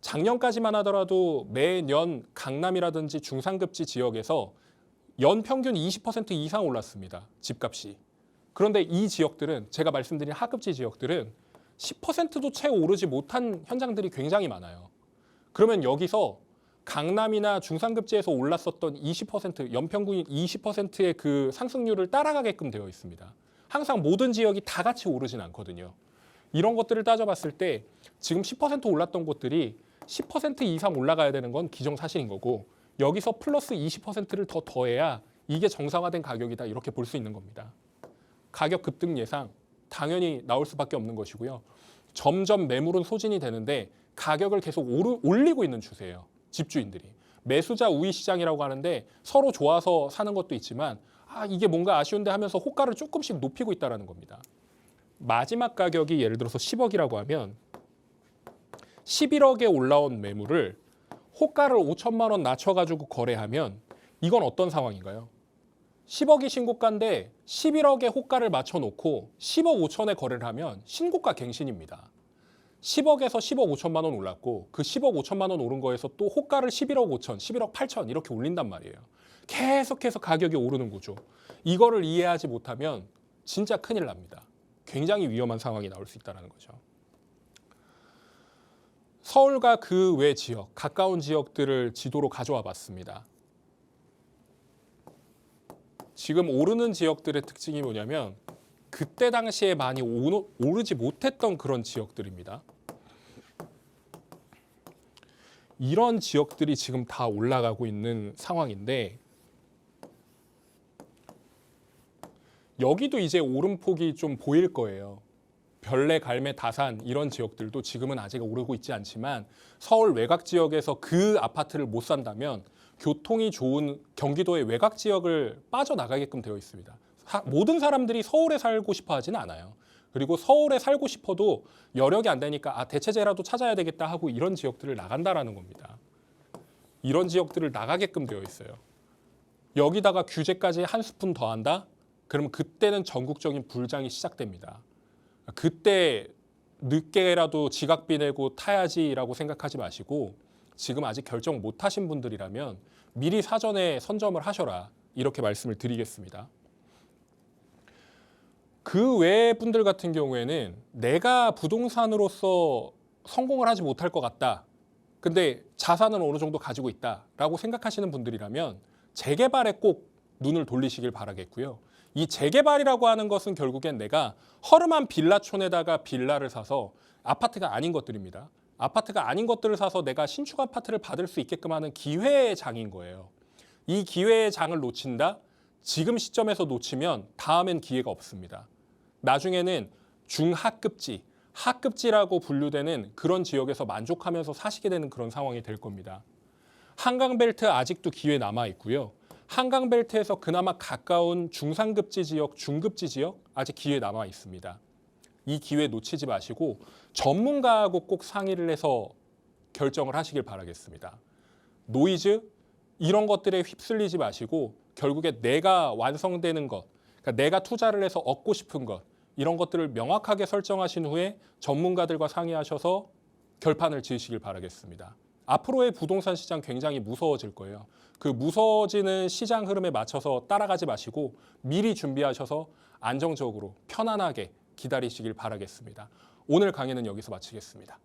작년까지만 하더라도 매년 강남이라든지 중상급지 지역에서 연 평균 20% 이상 올랐습니다. 집값이. 그런데 이 지역들은 제가 말씀드린 하급지 지역들은 10%도 채 오르지 못한 현장들이 굉장히 많아요. 그러면 여기서 강남이나 중상급지에서 올랐었던 20%, 연평균 20%의 그 상승률을 따라가게끔 되어 있습니다. 항상 모든 지역이 다 같이 오르진 않거든요. 이런 것들을 따져봤을 때 지금 10% 올랐던 곳들이 10% 이상 올라가야 되는 건 기정사실인 거고 여기서 플러스 20%를 더 더해야 이게 정상화된 가격이다 이렇게 볼 수 있는 겁니다. 가격 급등 예상 당연히 나올 수밖에 없는 것이고요. 점점 매물은 소진이 되는데 가격을 계속 올리고 있는 추세예요. 집주인들이. 매수자 우위 시장이라고 하는데 서로 좋아서 사는 것도 있지만 이게 뭔가 아쉬운데 하면서 호가를 조금씩 높이고 있다는 겁니다. 마지막 가격이 예를 들어서 10억이라고 하면 11억에 올라온 매물을 호가를 5천만 원 낮춰가지고 거래하면 이건 어떤 상황인가요? 10억이 신고가인데 11억에 호가를 맞춰놓고 10억 5천에 거래를 하면 신고가 갱신입니다. 10억에서 10억 5천만 원 올랐고 그 10억 5천만 원 오른 거에서 또 호가를 11억 5천, 11억 8천 이렇게 올린단 말이에요. 계속해서 가격이 오르는 구조. 이거를 이해하지 못하면 진짜 큰일 납니다. 굉장히 위험한 상황이 나올 수 있다는 거죠. 서울과 그 외 지역, 가까운 지역들을 지도로 가져와 봤습니다. 지금 오르는 지역들의 특징이 뭐냐면 그때 당시에 많이 오르지 못했던 그런 지역들입니다. 이런 지역들이 지금 다 올라가고 있는 상황인데 여기도 이제 오름폭이 좀 보일 거예요. 별내, 갈매, 다산 이런 지역들도 지금은 아직 오르고 있지 않지만 서울 외곽 지역에서 그 아파트를 못 산다면 교통이 좋은 경기도의 외곽 지역을 빠져나가게끔 되어 있습니다. 모든 사람들이 서울에 살고 싶어 하지는 않아요. 그리고 서울에 살고 싶어도 여력이 안 되니까 대체제라도 찾아야 되겠다 하고 이런 지역들을 나간다라는 겁니다. 이런 지역들을 나가게끔 되어 있어요. 여기다가 규제까지 한 스푼 더한다? 그러면 그때는 전국적인 불장이 시작됩니다. 그때 늦게라도 지각비 내고 타야지라고 생각하지 마시고 지금 아직 결정 못 하신 분들이라면 미리 사전에 선점을 하셔라 이렇게 말씀을 드리겠습니다. 그 외의 분들 같은 경우에는 내가 부동산으로서 성공을 하지 못할 것 같다. 근데 자산은 어느 정도 가지고 있다라고 생각하시는 분들이라면 재개발에 꼭 눈을 돌리시길 바라겠고요. 이 재개발이라고 하는 것은 결국엔 내가 허름한 빌라촌에다가 빌라를 사서 아파트가 아닌 것들입니다. 아파트가 아닌 것들을 사서 내가 신축 아파트를 받을 수 있게끔 하는 기회의 장인 거예요. 이 기회의 장을 놓친다? 지금 시점에서 놓치면 다음엔 기회가 없습니다. 나중에는 중하급지, 하급지라고 분류되는 그런 지역에서 만족하면서 사시게 되는 그런 상황이 될 겁니다. 한강벨트 아직도 기회 남아 있고요. 한강벨트에서 그나마 가까운 중상급지 지역, 중급지 지역 아직 기회 남아 있습니다. 이 기회 놓치지 마시고 전문가하고 꼭 상의를 해서 결정을 하시길 바라겠습니다. 노이즈 이런 것들에 휩쓸리지 마시고 결국에 내가 완성되는 것, 그러니까 내가 투자를 해서 얻고 싶은 것 이런 것들을 명확하게 설정하신 후에 전문가들과 상의하셔서 결판을 지으시길 바라겠습니다. 앞으로의 부동산 시장 굉장히 무서워질 거예요. 그 무서워지는 시장 흐름에 맞춰서 따라가지 마시고 미리 준비하셔서 안정적으로 편안하게 기다리시길 바라겠습니다. 오늘 강의는 여기서 마치겠습니다.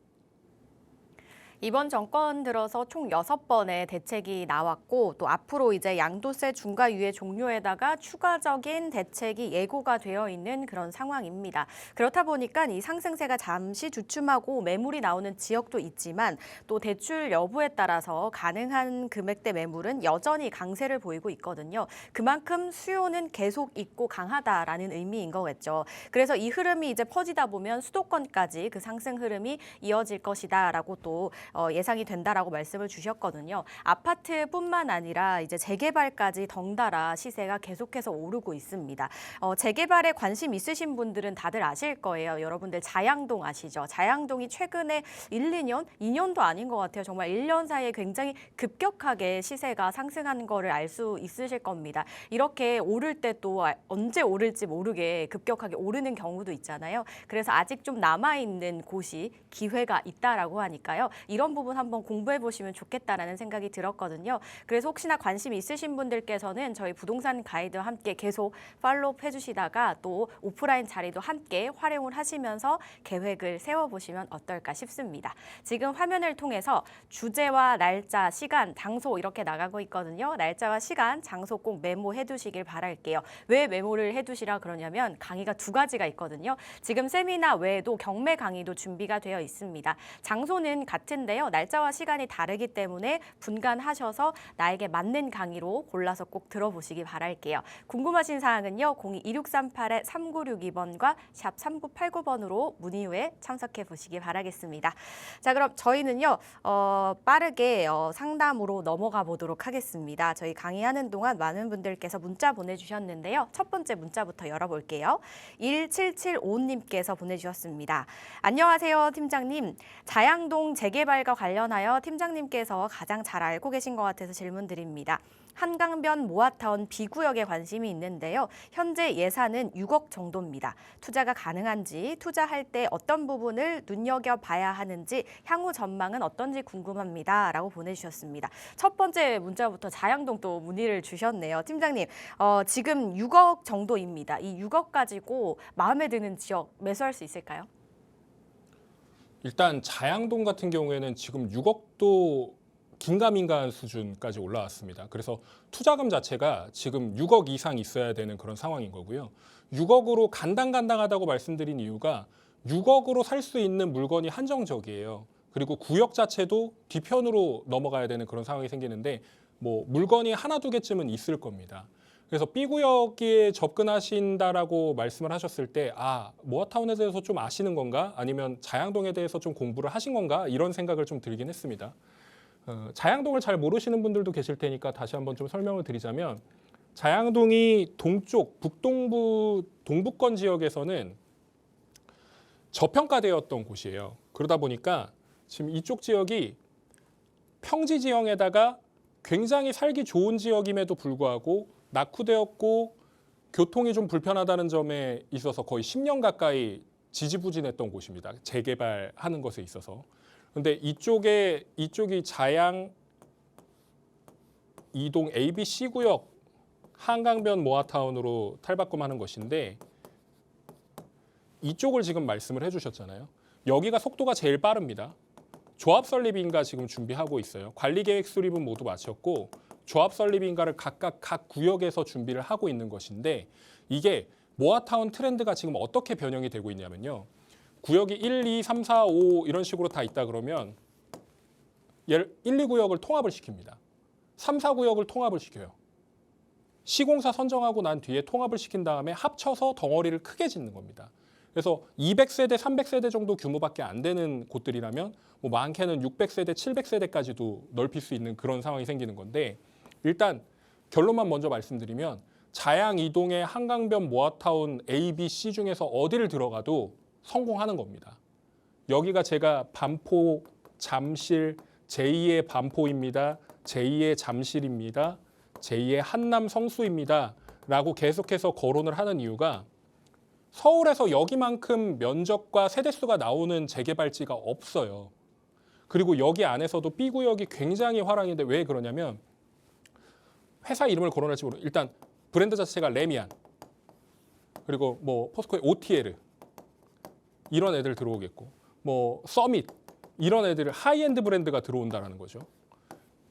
이번 정권 들어서 총 6번의 대책이 나왔고 또 앞으로 이제 양도세 중과 유예 종료에다가 추가적인 대책이 예고가 되어 있는 그런 상황입니다. 그렇다 보니까 이 상승세가 잠시 주춤하고 매물이 나오는 지역도 있지만 또 대출 여부에 따라서 가능한 금액대 매물은 여전히 강세를 보이고 있거든요. 그만큼 수요는 계속 있고 강하다라는 의미인 거겠죠. 그래서 이 흐름이 이제 퍼지다 보면 수도권까지 그 상승 흐름이 이어질 것이다라고 또 예상이 된다라고 말씀을 주셨거든요. 아파트뿐만 아니라 이제 재개발까지 덩달아 시세가 계속해서 오르고 있습니다. 재개발에 관심 있으신 분들은 다들 아실 거예요. 여러분들 자양동 아시죠? 자양동이 최근에 1, 2년? 2년도 아닌 것 같아요. 정말 1년 사이에 굉장히 급격하게 시세가 상승한 거를 알 수 있으실 겁니다. 이렇게 오를 때 또 언제 오를지 모르게 급격하게 오르는 경우도 있잖아요. 그래서 아직 좀 남아있는 곳이 기회가 있다라고 하니까요. 이런 이런 부분 한번 공부해 보시면 좋겠다라는 생각이 들었거든요. 그래서 혹시나 관심 있으신 분들께서는 저희 부동산 가이드와 함께 계속 팔로우업 해주시다가 또 오프라인 자리도 함께 활용을 하시면서 계획을 세워보시면 어떨까 싶습니다. 지금 화면을 통해서 주제와 날짜, 시간, 장소 이렇게 나가고 있거든요. 날짜와 시간, 장소 꼭 메모해 두시길 바랄게요. 왜 메모를 해두시라 그러냐면 강의가 두 가지가 있거든요. 지금 세미나 외에도 경매 강의도 준비가 되어 있습니다. 장소는 같은데요. 날짜와 시간이 다르기 때문에 분간하셔서 나에게 맞는 강의로 골라서 꼭 들어보시기 바랄게요. 궁금하신 사항은요. 02-2638-3962번과 샵 3989번으로 문의 후에 참석해 보시기 바라겠습니다. 자, 그럼 저희는요. 빠르게 상담으로 넘어가 보도록 하겠습니다. 저희 강의하는 동안 많은 분들께서 문자 보내주셨는데요. 첫 번째 문자부터 열어볼게요. 1775님께서 보내주셨습니다. 안녕하세요, 팀장님. 자양동 재개발과 관련하여 팀장님께서 가장 잘 알고 계신 것 같아서 질문드립니다. 한강변 모아타운 B구역에 관심이 있는데요. 현재 예산은 6억 정도입니다. 투자가 가능한지, 투자할 때 어떤 부분을 눈여겨봐야 하는지, 향후 전망은 어떤지 궁금합니다. 라고 보내주셨습니다. 첫 번째 문자부터 자양동 또 문의를 주셨네요. 팀장님, 지금 6억 정도입니다. 이 6억 가지고 마음에 드는 지역 매수할 수 있을까요? 일단 자양동 같은 경우에는 지금 6억도 긴가민가한 수준까지 올라왔습니다. 그래서 투자금 자체가 지금 6억 이상 있어야 되는 그런 상황인 거고요. 6억으로 간당간당하다고 말씀드린 이유가 6억으로 살 수 있는 물건이 한정적이에요. 그리고 구역 자체도 뒤편으로 넘어가야 되는 그런 상황이 생기는데 뭐 물건이 하나 두 개쯤은 있을 겁니다. 그래서 B구역에 접근하신다라고 말씀을 하셨을 때 모아타운에 대해서 좀 아시는 건가? 아니면 자양동에 대해서 좀 공부를 하신 건가? 이런 생각을 좀 들긴 했습니다. 자양동을 잘 모르시는 분들도 계실 테니까 다시 한번 좀 설명을 드리자면 자양동이 동쪽, 북동부, 동부권 지역에서는 저평가되었던 곳이에요. 그러다 보니까 지금 이쪽 지역이 평지 지형에다가 굉장히 살기 좋은 지역임에도 불구하고 낙후되었고 교통이 좀 불편하다는 점에 있어서 거의 10년 가까이 지지부진했던 곳입니다. 재개발하는 것에 있어서. 근데 이쪽이 자양 이동 ABC 구역 한강변 모아타운으로 탈바꿈하는 것인데 이쪽을 지금 말씀을 해주셨잖아요. 여기가 속도가 제일 빠릅니다. 조합 설립인가 지금 준비하고 있어요. 관리계획 수립은 모두 마쳤고 조합 설립인가를 각각 각 구역에서 준비를 하고 있는 것인데 이게 모아타운 트렌드가 지금 어떻게 변형이 되고 있냐면요. 구역이 1, 2, 3, 4, 5 이런 식으로 다 있다 그러면 1, 2구역을 통합을 시킵니다. 3, 4구역을 통합을 시켜요. 시공사 선정하고 난 뒤에 통합을 시킨 다음에 합쳐서 덩어리를 크게 짓는 겁니다. 그래서 200세대, 300세대 정도 규모밖에 안 되는 곳들이라면 뭐 많게는 600세대, 700세대까지도 넓힐 수 있는 그런 상황이 생기는 건데 일단 결론만 먼저 말씀드리면 자양 이동의 한강변 모아타운 A, B, C 중에서 어디를 들어가도 성공하는 겁니다. 여기가 제가 반포, 잠실, 제2의 반포입니다. 제2의 잠실입니다. 제2의 한남 성수입니다. 라고 계속해서 거론을 하는 이유가 서울에서 여기만큼 면적과 세대수가 나오는 재개발지가 없어요. 그리고 여기 안에서도 B구역이 굉장히 화랑인데 왜 그러냐면 회사 이름을 거론할지 모르겠어요. 일단 브랜드 자체가 레미안 그리고 뭐 포스코의 OTL 이런 애들 들어오겠고 뭐 서밋 이런 애들 하이엔드 브랜드가 들어온다라는 거죠.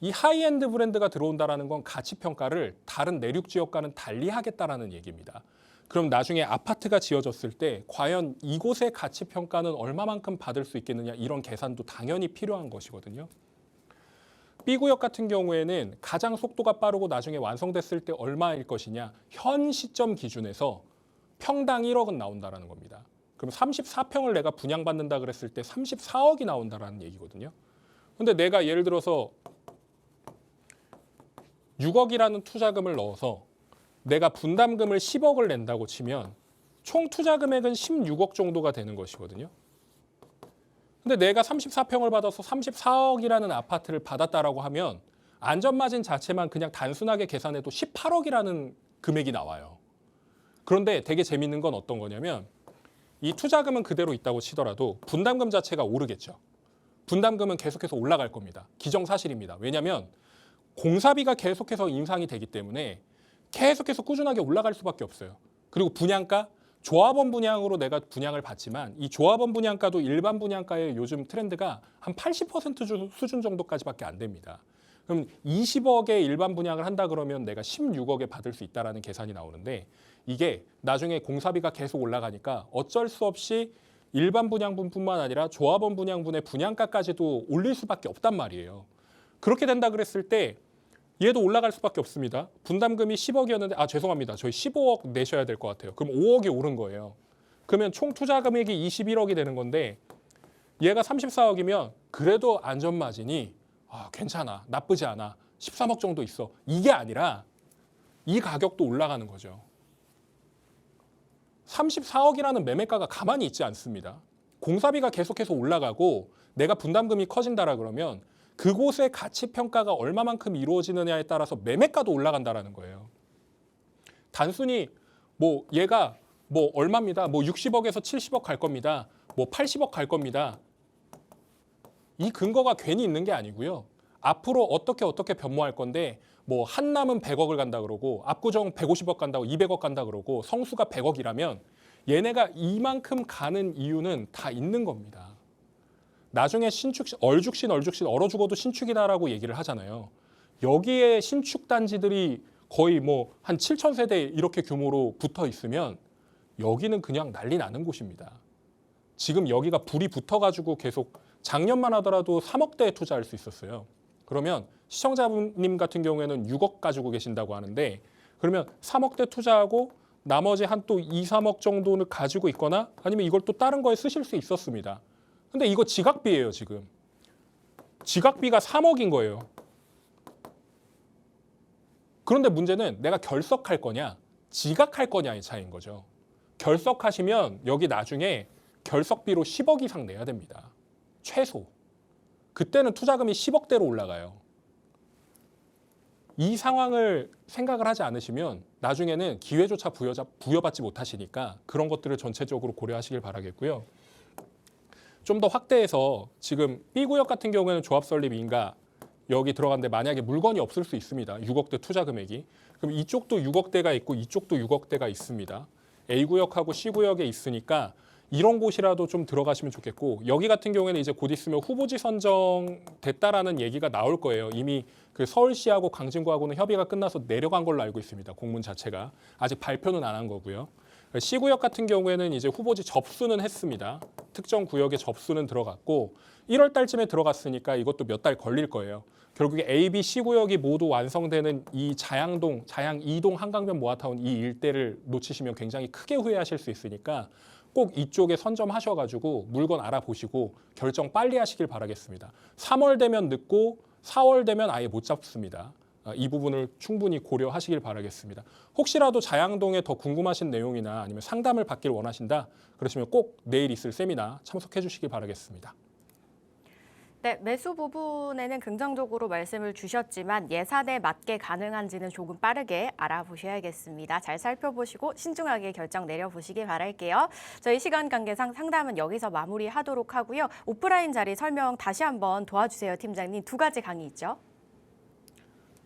이 하이엔드 브랜드가 들어온다라는 건 가치 평가를 다른 내륙 지역과는 달리 하겠다라는 얘기입니다. 그럼 나중에 아파트가 지어졌을 때 과연 이곳의 가치 평가는 얼마만큼 받을 수 있겠느냐 이런 계산도 당연히 필요한 것이거든요. B구역 같은 경우에는 가장 속도가 빠르고 나중에 완성됐을 때 얼마일 것이냐 현 시점 기준에서 평당 1억은 나온다라는 겁니다. 그럼 34평을 내가 분양받는다 그랬을 때 34억이 나온다라는 얘기거든요. 근데 내가 예를 들어서 6억이라는 투자금을 넣어서 내가 분담금을 10억을 낸다고 치면 총 투자 금액은 16억 정도가 되는 것이거든요. 근데 내가 34평을 받아서 34억이라는 아파트를 받았다라고 하면 안전마진 자체만 그냥 단순하게 계산해도 18억이라는 금액이 나와요. 그런데 되게 재밌는 건 어떤 거냐면 이 투자금은 그대로 있다고 치더라도 분담금 자체가 오르겠죠. 분담금은 계속해서 올라갈 겁니다. 기정사실입니다. 왜냐하면 공사비가 계속해서 인상이 되기 때문에 계속해서 꾸준하게 올라갈 수밖에 없어요. 그리고 분양가, 조합원 분양으로 내가 분양을 받지만 이 조합원 분양가도 일반 분양가의 요즘 트렌드가 한 80% 수준 정도까지밖에 안 됩니다. 그럼 20억에 일반 분양을 한다 그러면 내가 16억에 받을 수 있다라는 계산이 나오는데 이게 나중에 공사비가 계속 올라가니까 어쩔 수 없이 일반 분양분뿐만 아니라 조합원 분양분의 분양가까지도 올릴 수밖에 없단 말이에요. 그렇게 된다 그랬을 때 얘도 올라갈 수밖에 없습니다. 분담금이 10억이었는데 죄송합니다. 저희 15억 내셔야 될 것 같아요. 그럼 5억이 오른 거예요. 그러면 총 투자 금액이 21억이 되는 건데 얘가 34억이면 그래도 안전마진이 괜찮아, 나쁘지 않아, 13억 정도 있어. 이게 아니라 이 가격도 올라가는 거죠. 34억이라는 매매가가 가만히 있지 않습니다. 공사비가 계속해서 올라가고 내가 분담금이 커진다라 그러면 그곳의 가치 평가가 얼마만큼 이루어지느냐에 따라서 매매가도 올라간다라는 거예요. 단순히 얘가 얼마입니다. 60억에서 70억 갈 겁니다. 80억 갈 겁니다. 이 근거가 괜히 있는 게 아니고요. 앞으로 어떻게 변모할 건데 한남은 100억을 간다 그러고 압구정 150억 간다고 200억 간다 그러고 성수가 100억이라면 얘네가 이만큼 가는 이유는 다 있는 겁니다. 나중에 신축 얼죽신 얼어 죽어도 신축이다라고 얘기를 하잖아요. 여기에 신축 단지들이 거의 한 7천 세대 이렇게 규모로 붙어 있으면 여기는 그냥 난리 나는 곳입니다. 지금 여기가 불이 붙어가지고 계속 작년만 하더라도 3억대에 투자할 수 있었어요. 그러면 시청자님 같은 경우에는 6억 가지고 계신다고 하는데 그러면 3억대 투자하고 나머지 한 또 2, 3억 정도는 가지고 있거나 아니면 이걸 또 다른 거에 쓰실 수 있었습니다. 근데 이거 지각비예요, 지금. 지각비가 3억인 거예요. 그런데 문제는 내가 결석할 거냐, 지각할 거냐의 차이인 거죠. 결석하시면 여기 나중에 결석비로 10억 이상 내야 됩니다. 최소. 그때는 투자금이 10억대로 올라가요. 이 상황을 생각을 하지 않으시면 나중에는 기회조차 부여받지 못하시니까 그런 것들을 전체적으로 고려하시길 바라겠고요. 좀 더 확대해서 지금 B구역 같은 경우에는 조합 설립 인가 여기 들어갔는데 만약에 물건이 없을 수 있습니다. 6억대 투자 금액이. 그럼 이쪽도 6억대가 있고 이쪽도 6억대가 있습니다. A구역하고 C구역에 있으니까 이런 곳이라도 좀 들어가시면 좋겠고 여기 같은 경우에는 이제 곧 있으면 후보지 선정됐다라는 얘기가 나올 거예요. 이미 그 서울시하고 강진구하고는 협의가 끝나서 내려간 걸로 알고 있습니다. 공문 자체가. 아직 발표는 안 한 거고요. C구역 같은 경우에는 이제 후보지 접수는 했습니다. 특정 구역에 접수는 들어갔고 1월 달쯤에 들어갔으니까 이것도 몇 달 걸릴 거예요. 결국에 A, B, C구역이 모두 완성되는 이 자양 2동 한강변 모아타운 이 일대를 놓치시면 굉장히 크게 후회하실 수 있으니까 꼭 이쪽에 선점하셔가지고 물건 알아보시고 결정 빨리 하시길 바라겠습니다. 3월 되면 늦고 4월 되면 아예 못 잡습니다. 이 부분을 충분히 고려하시길 바라겠습니다. 혹시라도 자양동에 더 궁금하신 내용이나 아니면 상담을 받길 원하신다 그러시면 꼭 내일 있을 세미나 참석해 주시길 바라겠습니다. 네, 매수 부분에는 긍정적으로 말씀을 주셨지만 예산에 맞게 가능한지는 조금 빠르게 알아보셔야겠습니다. 잘 살펴보시고 신중하게 결정 내려보시길 바랄게요. 저희 시간 관계상 상담은 여기서 마무리하도록 하고요. 오프라인 자리 설명 다시 한번 도와주세요, 팀장님. 2가지 강의 있죠?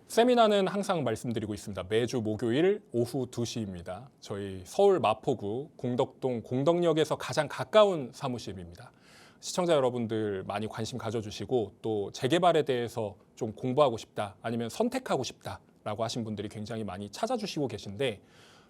세미나는 항상 말씀드리고 있습니다. 매주 목요일 오후 2시입니다. 저희 서울 마포구 공덕동 공덕역에서 가장 가까운 사무실입니다. 시청자 여러분들 많이 관심 가져주시고 또 재개발에 대해서 좀 공부하고 싶다 아니면 선택하고 싶다라고 하신 분들이 굉장히 많이 찾아주시고 계신데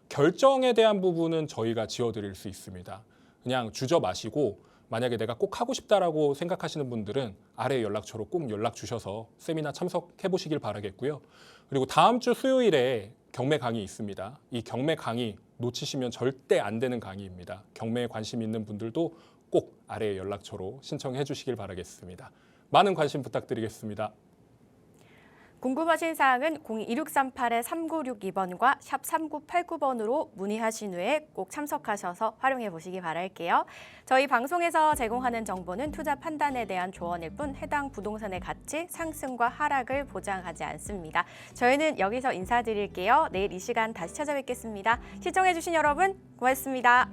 결정에 대한 부분은 저희가 지어드릴 수 있습니다. 그냥 주저 마시고 만약에 내가 꼭 하고 싶다라고 생각하시는 분들은 아래 연락처로 꼭 연락 주셔서 세미나 참석해 보시길 바라겠고요. 그리고 다음 주 수요일에 경매 강의 있습니다. 이 경매 강의 놓치시면 절대 안 되는 강의입니다. 경매에 관심 있는 분들도 꼭 아래 연락처로 신청해 주시길 바라겠습니다. 많은 관심 부탁드리겠습니다. 궁금하신 사항은 02-2638-3962번과 샵 3989번으로 문의하신 후에 꼭 참석하셔서 활용해 보시기 바랄게요. 저희 방송에서 제공하는 정보는 투자 판단에 대한 조언일 뿐 해당 부동산의 가치, 상승과 하락을 보장하지 않습니다. 저희는 여기서 인사드릴게요. 내일 이 시간 다시 찾아뵙겠습니다. 시청해 주신 여러분 고맙습니다.